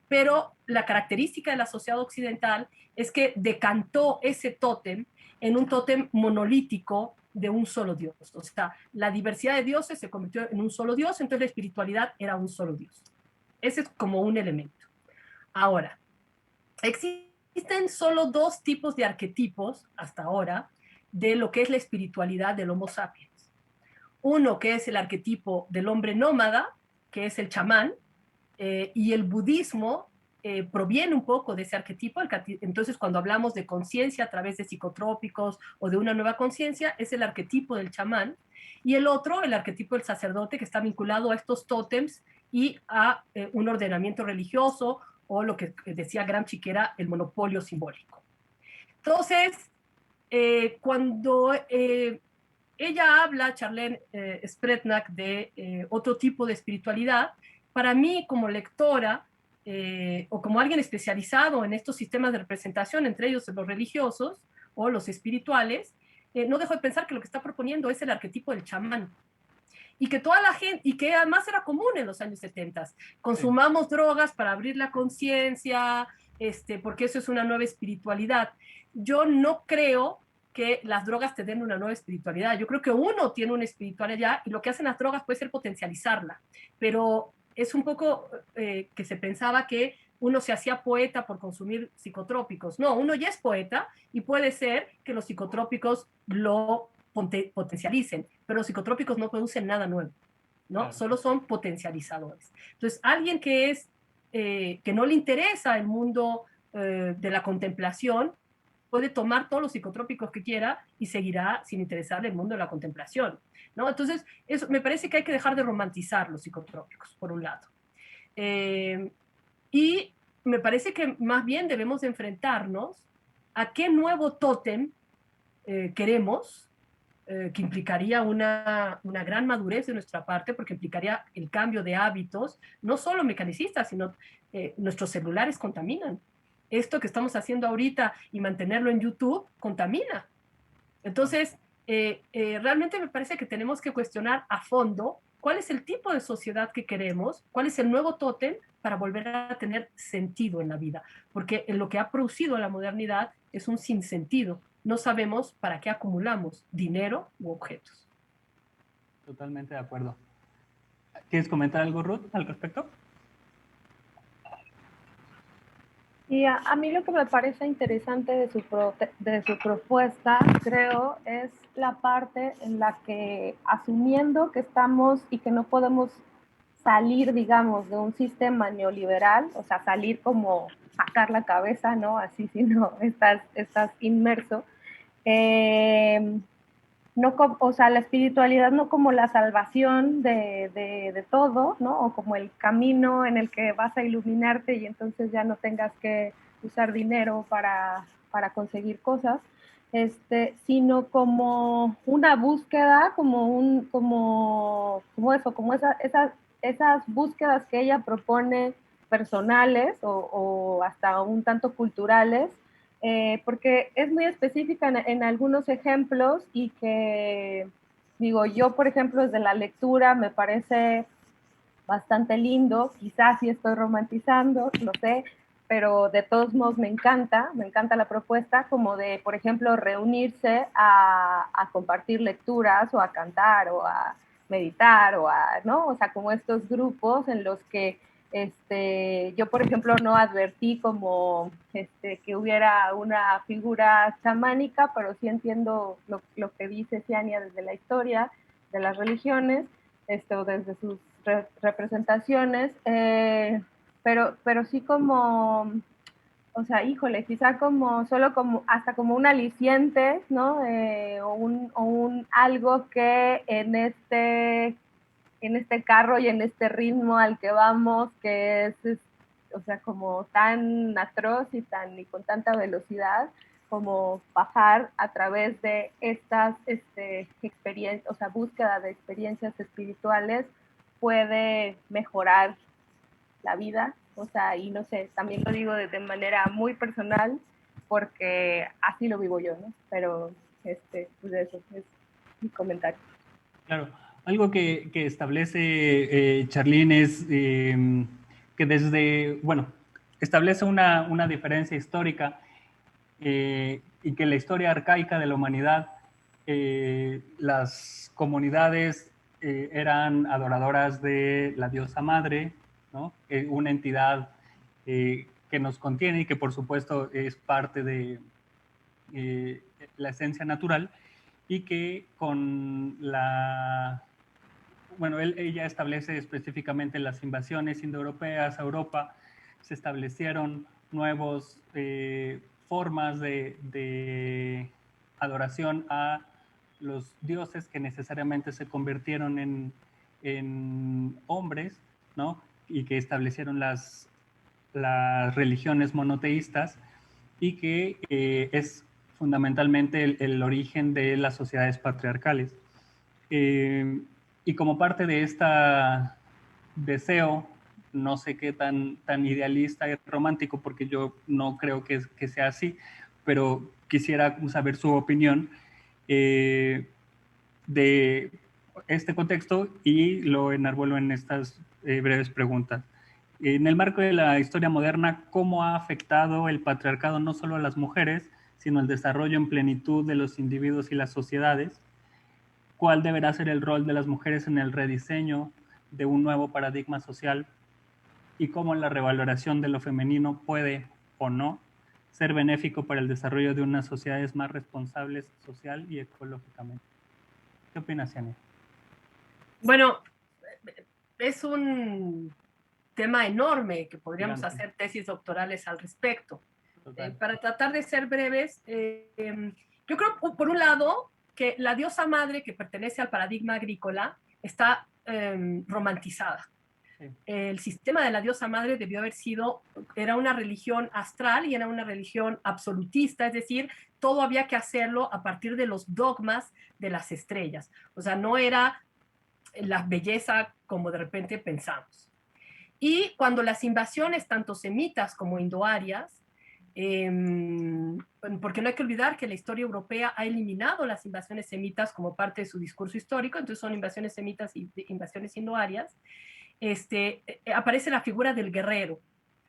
pero la característica de la sociedad occidental es que decantó ese tótem en un tótem monolítico de un solo Dios. O sea, la diversidad de dioses se convirtió en un solo Dios, entonces la espiritualidad era un solo Dios. Ese es como un elemento. Ahora, existen solo dos tipos de arquetipos hasta ahora de lo que es la espiritualidad del Homo sapiens. Uno que es el arquetipo del hombre nómada, que es el chamán, y el budismo proviene un poco de ese arquetipo. Entonces, cuando hablamos de conciencia a través de psicotrópicos o de una nueva conciencia, es el arquetipo del chamán. Y el otro, el arquetipo del sacerdote, que está vinculado a estos tótems y a un ordenamiento religioso, o lo que decía Gramsci, que era el monopolio simbólico. Entonces, cuando ella habla, Charlene Spretnak, de otro tipo de espiritualidad, para mí como lectora o como alguien especializado en estos sistemas de representación, entre ellos los religiosos o los espirituales, no dejo de pensar que lo que está proponiendo es el arquetipo del chamán. Y que toda la gente, y que además era común en los años 70, consumamos drogas para abrir la conciencia, porque eso es una nueva espiritualidad. Yo no creo que las drogas te den una nueva espiritualidad. Yo creo que uno tiene una espiritualidad y lo que hacen las drogas puede ser potencializarla, pero es un poco que se pensaba que uno se hacía poeta por consumir psicotrópicos. No, uno ya es poeta y puede ser que los psicotrópicos lo potencialicen, pero los psicotrópicos no producen nada nuevo, ¿no? Claro. Solo son potencializadores. Entonces, alguien que que no le interesa el mundo de la contemplación, puede tomar todos los psicotrópicos que quiera y seguirá sin interesarle el mundo de la contemplación, ¿no? Entonces, eso, me parece que hay que dejar de romantizar los psicotrópicos, por un lado. Y me parece que más bien debemos de enfrentarnos a qué nuevo tótem queremos, que implicaría una gran madurez de nuestra parte, porque implicaría el cambio de hábitos, no solo mecanicistas, sino nuestros celulares contaminan. Esto que estamos haciendo ahorita y mantenerlo en YouTube contamina. Entonces, realmente me parece que tenemos que cuestionar a fondo cuál es el tipo de sociedad que queremos, cuál es el nuevo tótem para volver a tener sentido en la vida, porque en lo que ha producido la modernidad es un sinsentido. No sabemos para qué acumulamos dinero u objetos. Totalmente de acuerdo. ¿Quieres comentar algo, Ruth, al respecto? Y a mí lo que me parece interesante de su propuesta, creo, es la parte en la que, asumiendo que estamos y que no podemos salir, digamos, de un sistema neoliberal, o sea, salir como sacar la cabeza, ¿no? Así, sino estás inmerso. Eh, no, o sea, la espiritualidad no como la salvación de todo, ¿no? O como el camino en el que vas a iluminarte y entonces ya no tengas que usar dinero para conseguir cosas, sino como una búsqueda, como eso, como esas búsquedas que ella propone personales o hasta un tanto culturales, porque es muy específica en algunos ejemplos y que, digo, yo, por ejemplo, desde la lectura me parece bastante lindo, quizás sí estoy romantizando, no sé, pero de todos modos me encanta la propuesta como de, por ejemplo, reunirse a compartir lecturas o a cantar o a meditar o a, ¿no? O sea, como estos grupos en los que yo, por ejemplo, no advertí como que hubiera una figura chamánica, pero sí entiendo lo que dice Ciania desde la historia de las religiones, o desde sus representaciones, pero sí como, o sea, híjole, quizá como solo como hasta como un aliciente, ¿no? O un algo que en este carro y en este ritmo al que vamos, que es o sea, como tan atroz y con tanta velocidad, como bajar a través de estas experiencias, o sea, búsqueda de experiencias espirituales puede mejorar la vida, o sea, y no sé, también lo digo de manera muy personal, porque así lo vivo yo, ¿no? Pero, pues eso es mi comentario. Claro, algo que establece Charlene es que bueno, establece una diferencia histórica y que la historia arcaica de la humanidad, las comunidades eran adoradoras de la diosa madre, ¿no? Una entidad que nos contiene y que por supuesto es parte de la esencia natural y que con ella establece específicamente las invasiones indoeuropeas a Europa, se establecieron nuevas formas de adoración a los dioses que necesariamente se convirtieron en hombres, ¿no? Y que establecieron las religiones monoteístas y que es fundamentalmente el origen de las sociedades patriarcales. Y como parte de este deseo, no sé qué tan idealista y romántico, porque yo no creo que sea así, pero quisiera saber su opinión de este contexto y lo enarbulo en estas breves preguntas. En el marco de la historia moderna, ¿cómo ha afectado el patriarcado no solo a las mujeres, sino el desarrollo en plenitud de los individuos y las sociedades? ¿Cuál deberá ser el rol de las mujeres en el rediseño de un nuevo paradigma social? ¿Y cómo la revaloración de lo femenino puede o no ser benéfico para el desarrollo de unas sociedades más responsables social y ecológicamente? ¿Qué opinas, Yania? Bueno, es un tema enorme que podríamos Gigante. hacer tesis doctorales al respecto. Total. Para tratar de ser breves, yo creo, por un lado, que la diosa madre que pertenece al paradigma agrícola está romantizada. Sí. El sistema de la diosa madre debió haber sido, era una religión astral y era una religión absolutista, es decir, todo había que hacerlo a partir de los dogmas de las estrellas. O sea, no era la belleza como de repente pensamos. Y cuando las invasiones, tanto semitas como indoarias, porque no hay que olvidar que la historia europea ha eliminado las invasiones semitas como parte de su discurso histórico, entonces son invasiones semitas y invasiones indoarias, aparece la figura del guerrero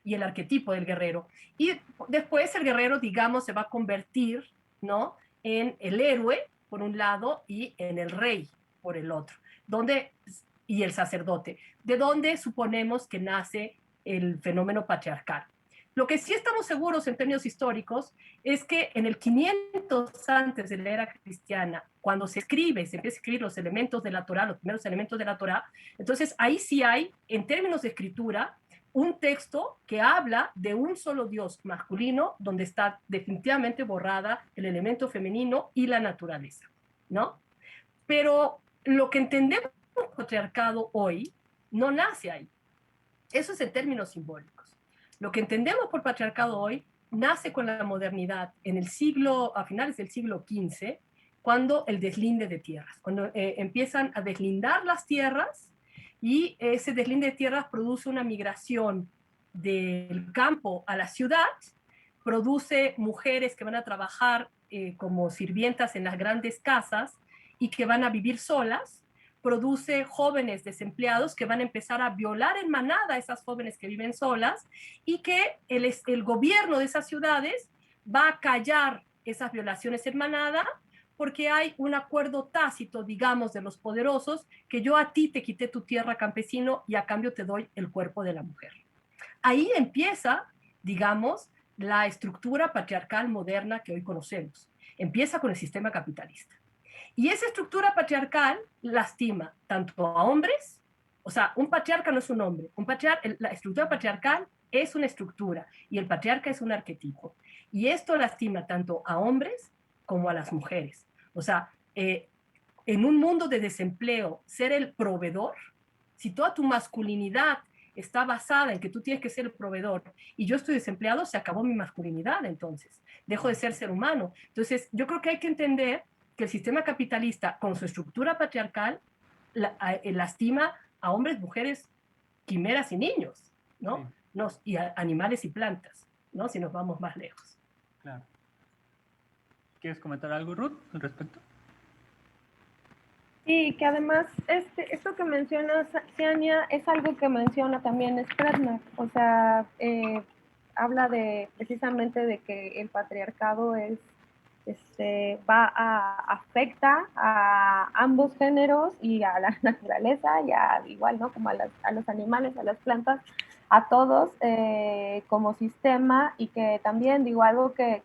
y el arquetipo del guerrero. Y después el guerrero, digamos, se va a convertir, ¿no?, en el héroe, por un lado, y en el rey, por el otro, y el sacerdote, de donde suponemos que nace el fenómeno patriarcal. Lo que sí estamos seguros en términos históricos es que en el 500 antes de la era cristiana, cuando se empieza a escribir los elementos de la Torá, los primeros elementos de la Torá, entonces ahí sí hay, en términos de escritura, un texto que habla de un solo Dios masculino, donde está definitivamente borrada el elemento femenino y la naturaleza, ¿no? Pero lo que entendemos como patriarcado hoy no nace ahí. Eso es en términos simbólicos. Lo que entendemos por patriarcado hoy nace con la modernidad en el siglo, a finales del siglo XV, cuando el deslinde de tierras, cuando empiezan a deslindar las tierras y ese deslinde de tierras produce una migración del campo a la ciudad, produce mujeres que van a trabajar como sirvientas en las grandes casas y que van a vivir solas, produce jóvenes desempleados que van a empezar a violar en manada a esas jóvenes que viven solas y que el gobierno de esas ciudades va a callar esas violaciones en manada porque hay un acuerdo tácito, digamos, de los poderosos, que yo a ti te quité tu tierra, campesino, y a cambio te doy el cuerpo de la mujer. Ahí empieza, digamos, la estructura patriarcal moderna que hoy conocemos. Empieza con el sistema capitalista. Y esa estructura patriarcal lastima tanto a hombres, o sea, un patriarca no es un hombre, la estructura patriarcal es una estructura y el patriarca es un arquetipo. Y esto lastima tanto a hombres como a las mujeres. O sea, en un mundo de desempleo, ser el proveedor, si toda tu masculinidad está basada en que tú tienes que ser el proveedor y yo estoy desempleado, se acabó mi masculinidad entonces, dejo de ser humano. Entonces, yo creo que hay que entender que el sistema capitalista, con su estructura patriarcal, lastima a hombres, mujeres, quimeras y niños, ¿no? Sí. Y a animales y plantas, ¿no? Si nos vamos más lejos. Claro. ¿Quieres comentar algo, Ruth, al respecto? Sí, que además esto que mencionas, Ciania, es algo que menciona también Spreadnak. O sea, habla precisamente de que el patriarcado afecta a ambos géneros y a la naturaleza, y igual, ¿no? Como a los animales, a las plantas, a todos como sistema, y que también, digo, algo que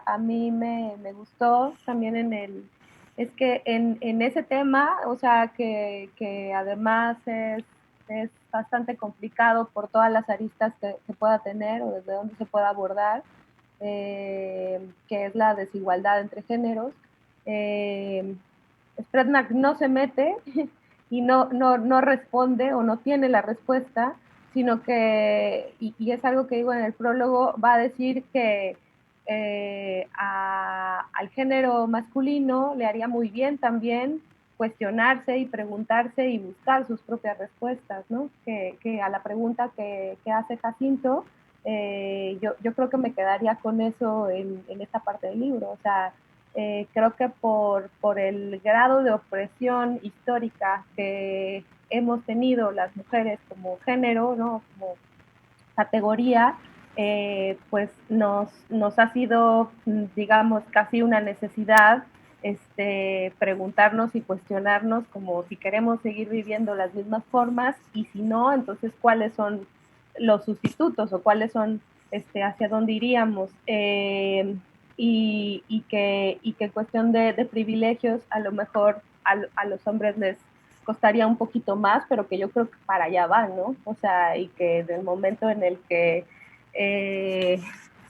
a mí me gustó también es que en ese tema, o sea, que además es bastante complicado por todas las aristas que pueda tener o desde donde se pueda abordar, que es la desigualdad entre géneros. Spreadnak no se mete y no responde o no tiene la respuesta, sino que, y es algo que digo en el prólogo, va a decir que al género masculino le haría muy bien también cuestionarse y preguntarse y buscar sus propias respuestas, ¿no? Que a la pregunta que hace Jacinto, yo creo que me quedaría con eso en esta parte del libro. O sea, creo que por el grado de opresión histórica que hemos tenido las mujeres como género, ¿no? Como categoría, pues nos ha sido, digamos, casi una necesidad preguntarnos y cuestionarnos como si queremos seguir viviendo las mismas formas, y si no, entonces cuáles son los sustitutos o cuáles son hacia dónde iríamos. Y que cuestión de privilegios, a lo mejor a los hombres les costaría un poquito más, pero que yo creo que para allá van, ¿no? O sea, y que del momento en el que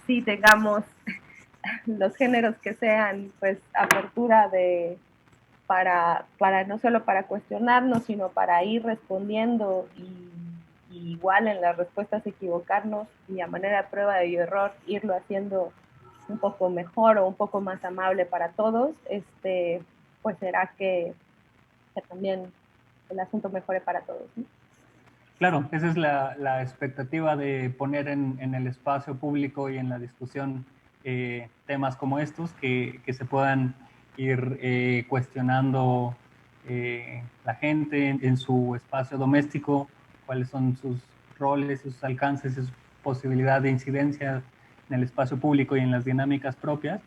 sí tengamos los géneros que sean, pues, apertura para no solo para cuestionarnos, sino para ir respondiendo y igual en las respuestas equivocarnos y a manera de prueba y error irlo haciendo un poco mejor o un poco más amable para todos, pues será que también el asunto mejore para todos, ¿no? Claro, esa es la expectativa de poner en el espacio público y en la discusión temas como estos que se puedan ir cuestionando la gente en su espacio doméstico, cuáles son sus roles, sus alcances, su posibilidad de incidencia en el espacio público y en las dinámicas propias,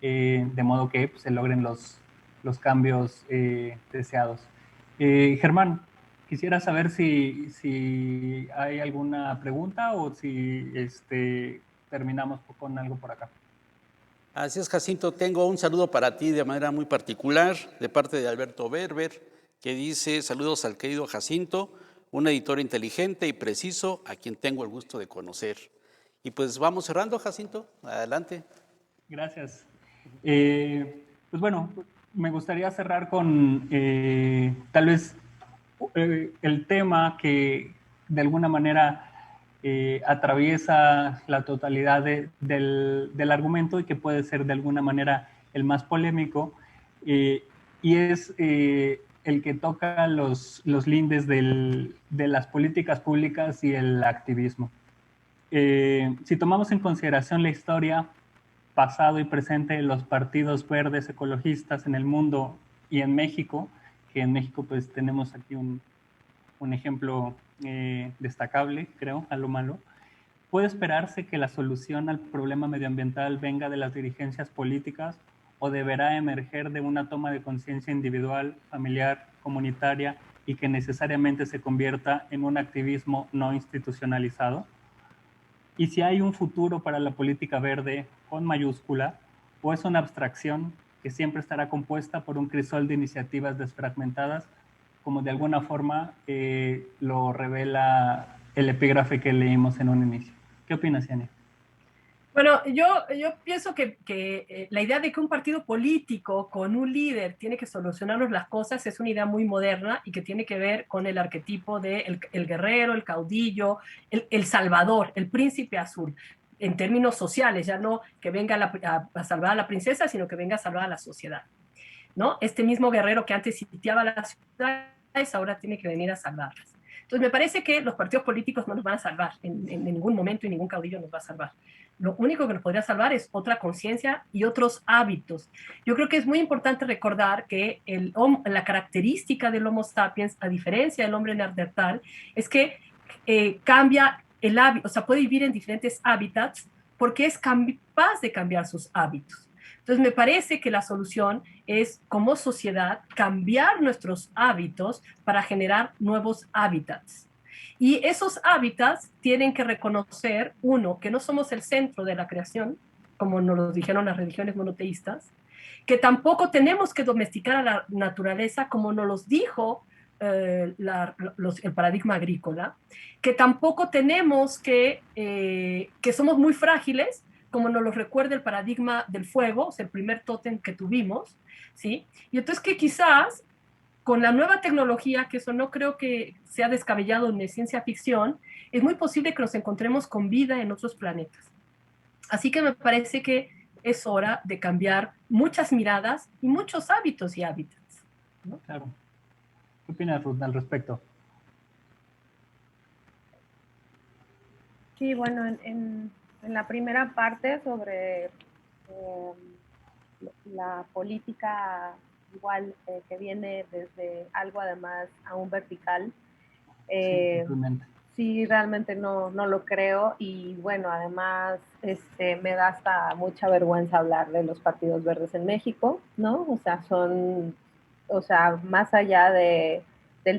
de modo que pues, se logren los cambios deseados. Germán, Quisiera saber si hay alguna pregunta o si terminamos con algo por acá. Así es, Jacinto. Tengo un saludo para ti de manera muy particular de parte de Alberto Berber, que dice: saludos al querido Jacinto, un editor inteligente y preciso a quien tengo el gusto de conocer. Y pues vamos cerrando, Jacinto. Adelante. Gracias. Pues bueno, me gustaría cerrar con tal vez el tema que de alguna manera atraviesa la totalidad del argumento y que puede ser de alguna manera el más polémico, y es el que toca los lindes de las políticas públicas y el activismo. Si tomamos en consideración la historia, pasado y presente de los partidos verdes ecologistas en el mundo y en México, que en México pues tenemos aquí un ejemplo destacable, creo, a lo malo, ¿puede esperarse que la solución al problema medioambiental venga de las dirigencias políticas o deberá emerger de una toma de conciencia individual, familiar, comunitaria y que necesariamente se convierta en un activismo no institucionalizado? Y si hay un futuro para la política verde con mayúscula, o es una abstracción que siempre estará compuesta por un crisol de iniciativas desfragmentadas, como de alguna forma lo revela el epígrafe que leímos en un inicio. ¿Qué opinas, Yania? Bueno, yo pienso que la idea de que un partido político con un líder tiene que solucionarnos las cosas es una idea muy moderna y que tiene que ver con el arquetipo de el guerrero, el caudillo, el salvador, el príncipe azul, en términos sociales, ya no que venga a salvar a la princesa, sino que venga a salvar a la sociedad, ¿no? Este mismo guerrero que antes sitiaba las ciudades ahora tiene que venir a salvarlas. Entonces me parece que los partidos políticos no nos van a salvar en ningún momento y ningún caudillo nos va a salvar. Lo único que nos podría salvar es otra conciencia y otros hábitos. Yo creo que es muy importante recordar que la característica del Homo sapiens, a diferencia del hombre neandertal, es que cambia el hábito, o sea, puede vivir en diferentes hábitats porque es capaz de cambiar sus hábitos. Entonces, me parece que la solución es, como sociedad, cambiar nuestros hábitos para generar nuevos hábitats. Y esos hábitats tienen que reconocer, uno, que no somos el centro de la creación, como nos lo dijeron las religiones monoteístas, que tampoco tenemos que domesticar a la naturaleza, como nos los dijo el paradigma agrícola, que tampoco tenemos que somos muy frágiles, como nos lo recuerda el paradigma del fuego, o sea, el primer tótem que tuvimos, ¿sí? Y entonces que quizás con la nueva tecnología, que eso no creo que sea descabellado en ciencia ficción, es muy posible que nos encontremos con vida en otros planetas. Así que me parece que es hora de cambiar muchas miradas y muchos hábitos y hábitats, ¿no? Claro. ¿Qué opinas, Ruth, al respecto? Sí, bueno, en la primera parte sobre la política igual que viene desde algo además a un vertical, Sí, totalmente. sí, realmente no lo creo y bueno, además me da hasta mucha vergüenza hablar de los partidos verdes en México, ¿no? O sea, más allá del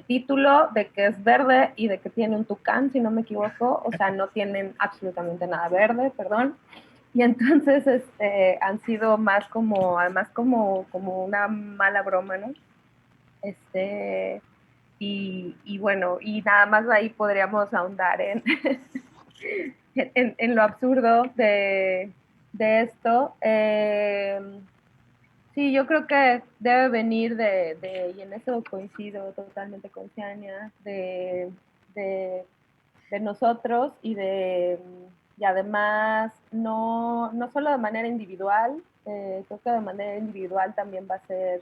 título, de que es verde y de que tiene un tucán, si no me equivoco, o sea, no tienen absolutamente nada verde, perdón. Y entonces han sido más como, además como una mala broma, ¿no? Y bueno, y nada más ahí podríamos ahondar en lo absurdo de esto. Sí, yo creo que debe venir y en eso coincido totalmente con Ciania, de, de nosotros y además no solo de manera individual, creo que de manera individual también va a ser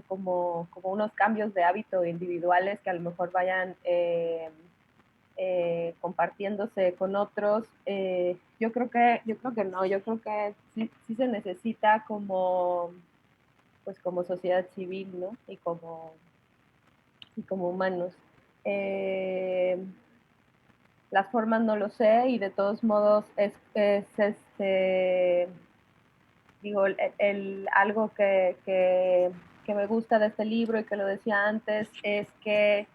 como unos cambios de hábito individuales que a lo mejor vayan compartiéndose con otros. Yo creo que no, yo creo que sí se necesita pues como sociedad civil, ¿no? Y como humanos. Las formas no lo sé y de todos modos es digo, algo que me gusta de este libro y que lo decía antes es que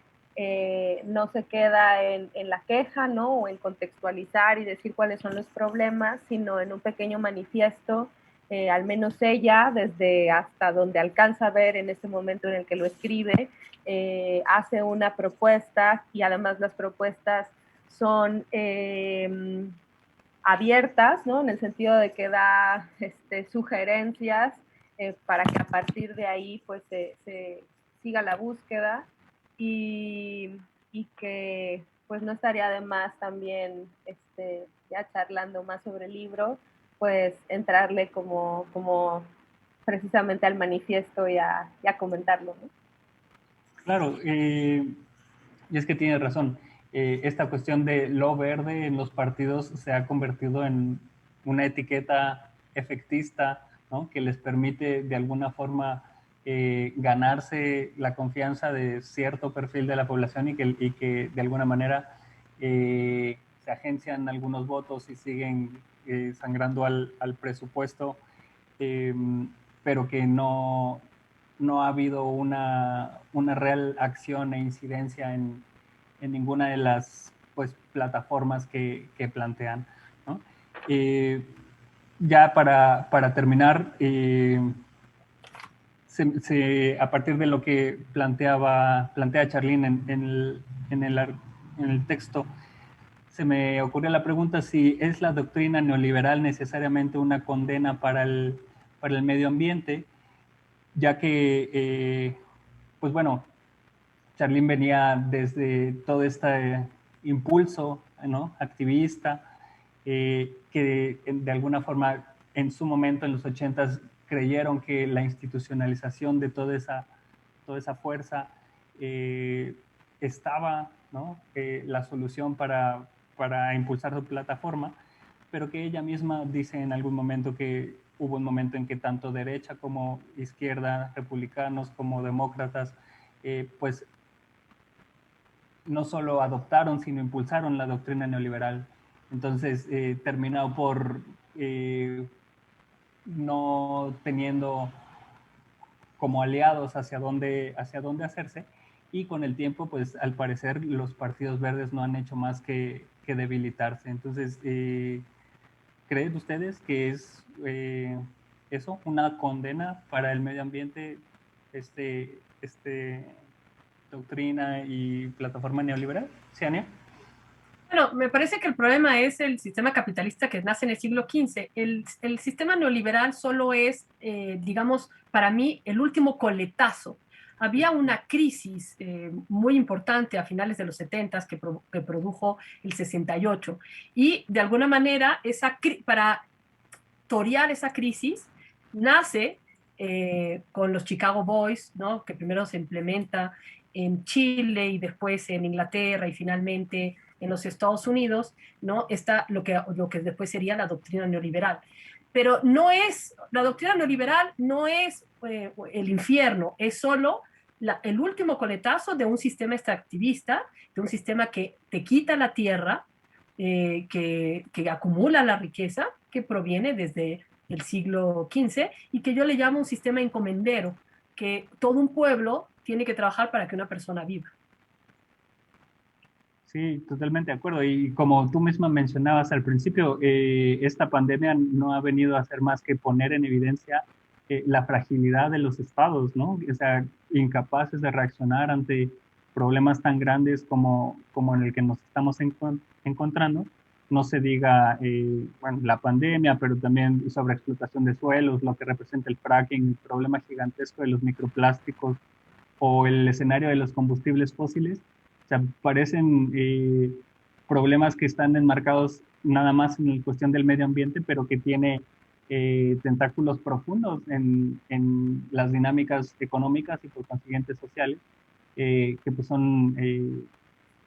no se queda en la queja, ¿no? O en contextualizar y decir cuáles son los problemas, sino en un pequeño manifiesto, al menos ella, desde hasta donde alcanza a ver en ese momento en el que lo escribe, hace una propuesta y además las propuestas son abiertas, ¿no? En el sentido de que da sugerencias para que a partir de ahí pues se siga la búsqueda y que pues no estaría de más también ya charlando más sobre el libro, pues entrarle como precisamente al manifiesto y a comentarlo, ¿no? Claro, y es que tienes razón. Esta cuestión de lo verde en los partidos se ha convertido en una etiqueta efectista, ¿no? Que les permite de alguna forma ganarse la confianza de cierto perfil de la población y que de alguna manera se agencian algunos votos y siguen sangrando al presupuesto, eh, pero que no ha habido una real acción e incidencia en ninguna de las pues, plataformas que plantean, ¿no? Ya para terminar, a partir de lo que plantea Charlene en el texto, se me ocurrió la pregunta si es la doctrina neoliberal necesariamente una condena para el medio ambiente, ya que, pues bueno, Charlene venía desde todo este impulso, ¿no? Activista, que de alguna forma en su momento, en los 80s, creyeron que la institucionalización de toda esa fuerza estaba, ¿no? La solución para impulsar su plataforma, pero que ella misma dice en algún momento que hubo un momento en que tanto derecha como izquierda, republicanos como demócratas, pues no solo adoptaron, sino impulsaron la doctrina neoliberal. Entonces, terminó por no teniendo como aliados hacia dónde hacerse, y con el tiempo, pues al parecer los partidos verdes no han hecho más que debilitarse. Entonces, ¿creen ustedes que es eso, una condena para el medio ambiente, este doctrina y plataforma neoliberal? ¿Ciania? Bueno, me parece que el problema es el sistema capitalista que nace en el siglo XV. El sistema neoliberal solo es, digamos, para mí, el último coletazo. Había una crisis muy importante a finales de los 70 que produjo el 68 y de alguna manera para torear esa crisis nace con los Chicago Boys, ¿no? Que primero se implementa en Chile y después en Inglaterra y finalmente en los Estados Unidos, ¿no? Está lo que después sería la doctrina neoliberal. Pero la doctrina neoliberal no es el infierno, es solo el último coletazo de un sistema extractivista, de un sistema que te quita la tierra, que acumula la riqueza, que proviene desde el siglo XV y que yo le llamo un sistema encomendero, que todo un pueblo tiene que trabajar para que una persona viva. Sí, totalmente de acuerdo. Y como tú misma mencionabas al principio, esta pandemia no ha venido a hacer más que poner en evidencia la fragilidad de los estados, ¿no? O sea, incapaces de reaccionar ante problemas tan grandes como en el que nos estamos encontrando. No se diga, bueno, la pandemia, pero también sobre explotación de suelos, lo que representa el fracking, el problema gigantesco de los microplásticos o el escenario de los combustibles fósiles. O sea, parecen problemas que están enmarcados nada más en la cuestión del medio ambiente, pero que tiene tentáculos profundos en las dinámicas económicas y por consiguiente sociales, que pues son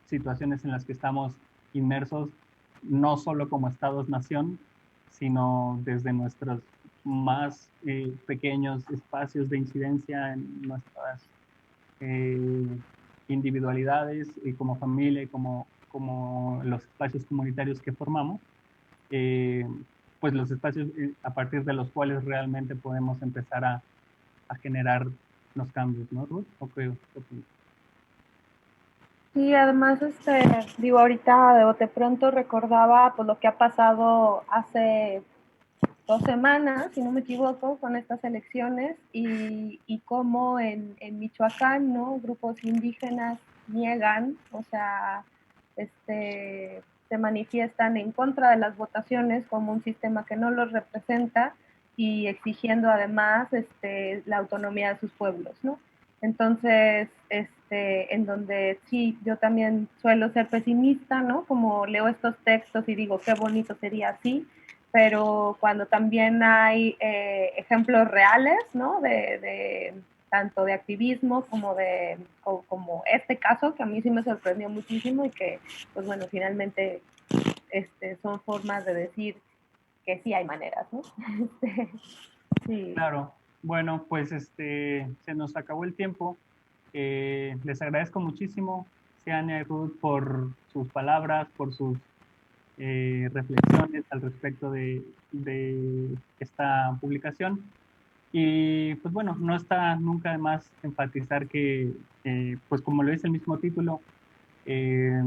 situaciones en las que estamos inmersos no solo como estados-nación, sino desde nuestros más pequeños espacios de incidencia en nuestras individualidades y como familia y como los espacios comunitarios que formamos, pues los espacios a partir de los cuales realmente podemos empezar a generar los cambios, ¿no, Ruth? Sí, además, digo, ahorita de bote pronto recordaba pues lo que ha pasado hace 2 semanas, si no me equivoco, con estas elecciones y cómo en Michoacán, ¿no? Grupos indígenas niegan, o sea, se manifiestan en contra de las votaciones como un sistema que no los representa y exigiendo además la autonomía de sus pueblos, ¿no? Entonces, en donde sí, yo también suelo ser pesimista, ¿no? Como leo estos textos y digo, qué bonito sería así, pero cuando también hay ejemplos reales, ¿no? Tanto de activismo como este caso, que a mí sí me sorprendió muchísimo y que, pues bueno, finalmente son formas de decir que sí hay maneras, ¿no? Sí. Claro, bueno, pues se nos acabó el tiempo. Les agradezco muchísimo, Ciania y Ruth, por sus palabras, por sus reflexiones al respecto de esta publicación. Y pues bueno, no está nunca de más enfatizar que, pues como lo dice el mismo título, eh,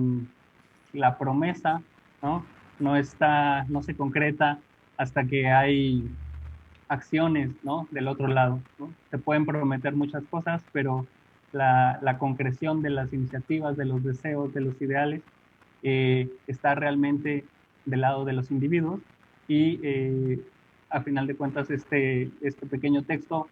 la promesa, ¿no? No se concreta hasta que hay acciones, ¿no? Del otro lado, ¿no? Se pueden prometer muchas cosas, pero la concreción de las iniciativas, de los deseos, de los ideales, está realmente del lado de los individuos y a final de cuentas este pequeño texto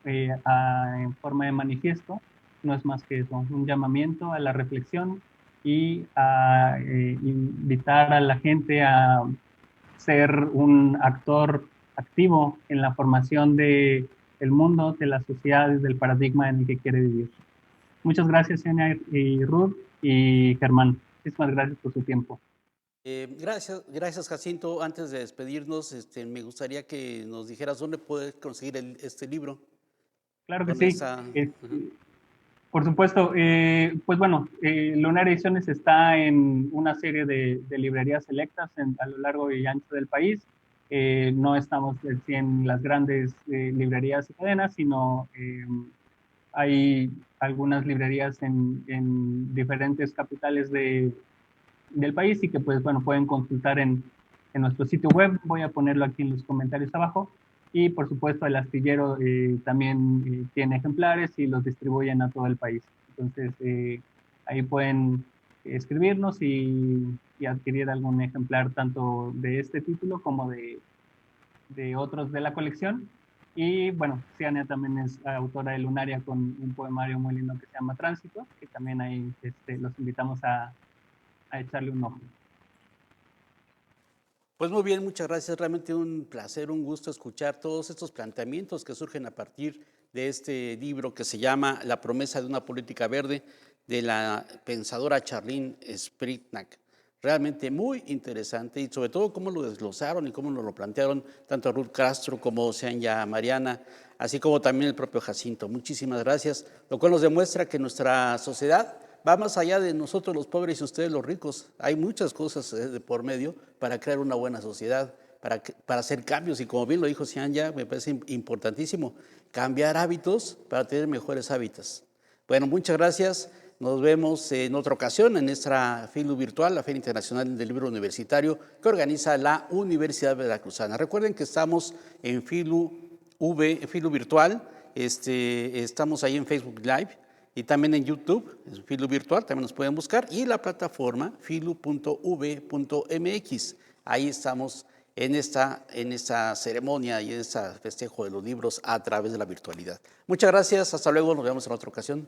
en forma de manifiesto no es más que eso, un llamamiento a la reflexión y a invitar a la gente a ser un actor activo en la formación de el mundo, de la sociedad, del paradigma en el que quiere vivir. Muchas gracias, Enya y Ruth y Germán. Muchísimas gracias por su tiempo. Gracias Jacinto. Antes de despedirnos, me gustaría que nos dijeras dónde puedes conseguir este libro. Claro que ¿Dónde sí. está? Por supuesto, pues bueno, Lunar Ediciones está en una serie de librerías selectas a lo largo y ancho del país. No estamos en las grandes librerías y cadenas, sino hay algunas librerías en diferentes capitales del país y que pues bueno, pueden consultar en nuestro sitio web. Voy a ponerlo aquí en los comentarios abajo. Y por supuesto el astillero también tiene ejemplares y los distribuyen a todo el país. Entonces ahí pueden escribirnos y adquirir algún ejemplar tanto de este título como de otros de la colección. Y bueno, Ciania también es autora de Lunaria con un poemario muy lindo que se llama Tránsito, que también ahí los invitamos a echarle un ojo. Pues muy bien, muchas gracias. Realmente un placer, un gusto escuchar todos estos planteamientos que surgen a partir de este libro que se llama La promesa de una política verde, de la pensadora Charlene Spritnak. Realmente muy interesante y sobre todo cómo lo desglosaron y cómo nos lo plantearon tanto Ruth Castro como Cianya Mariana, así como también el propio Jacinto. Muchísimas gracias, lo cual nos demuestra que nuestra sociedad va más allá de nosotros los pobres y ustedes los ricos. Hay muchas cosas de por medio para crear una buena sociedad, para hacer cambios. Y como bien lo dijo Cianya, me parece importantísimo, cambiar hábitos para tener mejores hábitos. Bueno, muchas gracias. Nos vemos en otra ocasión en nuestra FILU virtual, la Feria Internacional del Libro Universitario, que organiza la Universidad Veracruzana. Recuerden que estamos en FILU virtual, estamos ahí en Facebook Live y también en YouTube, en FILU virtual, también nos pueden buscar, y la plataforma filu.v.mx. Ahí estamos en esta ceremonia y en este festejo de los libros a través de la virtualidad. Muchas gracias, hasta luego, nos vemos en otra ocasión.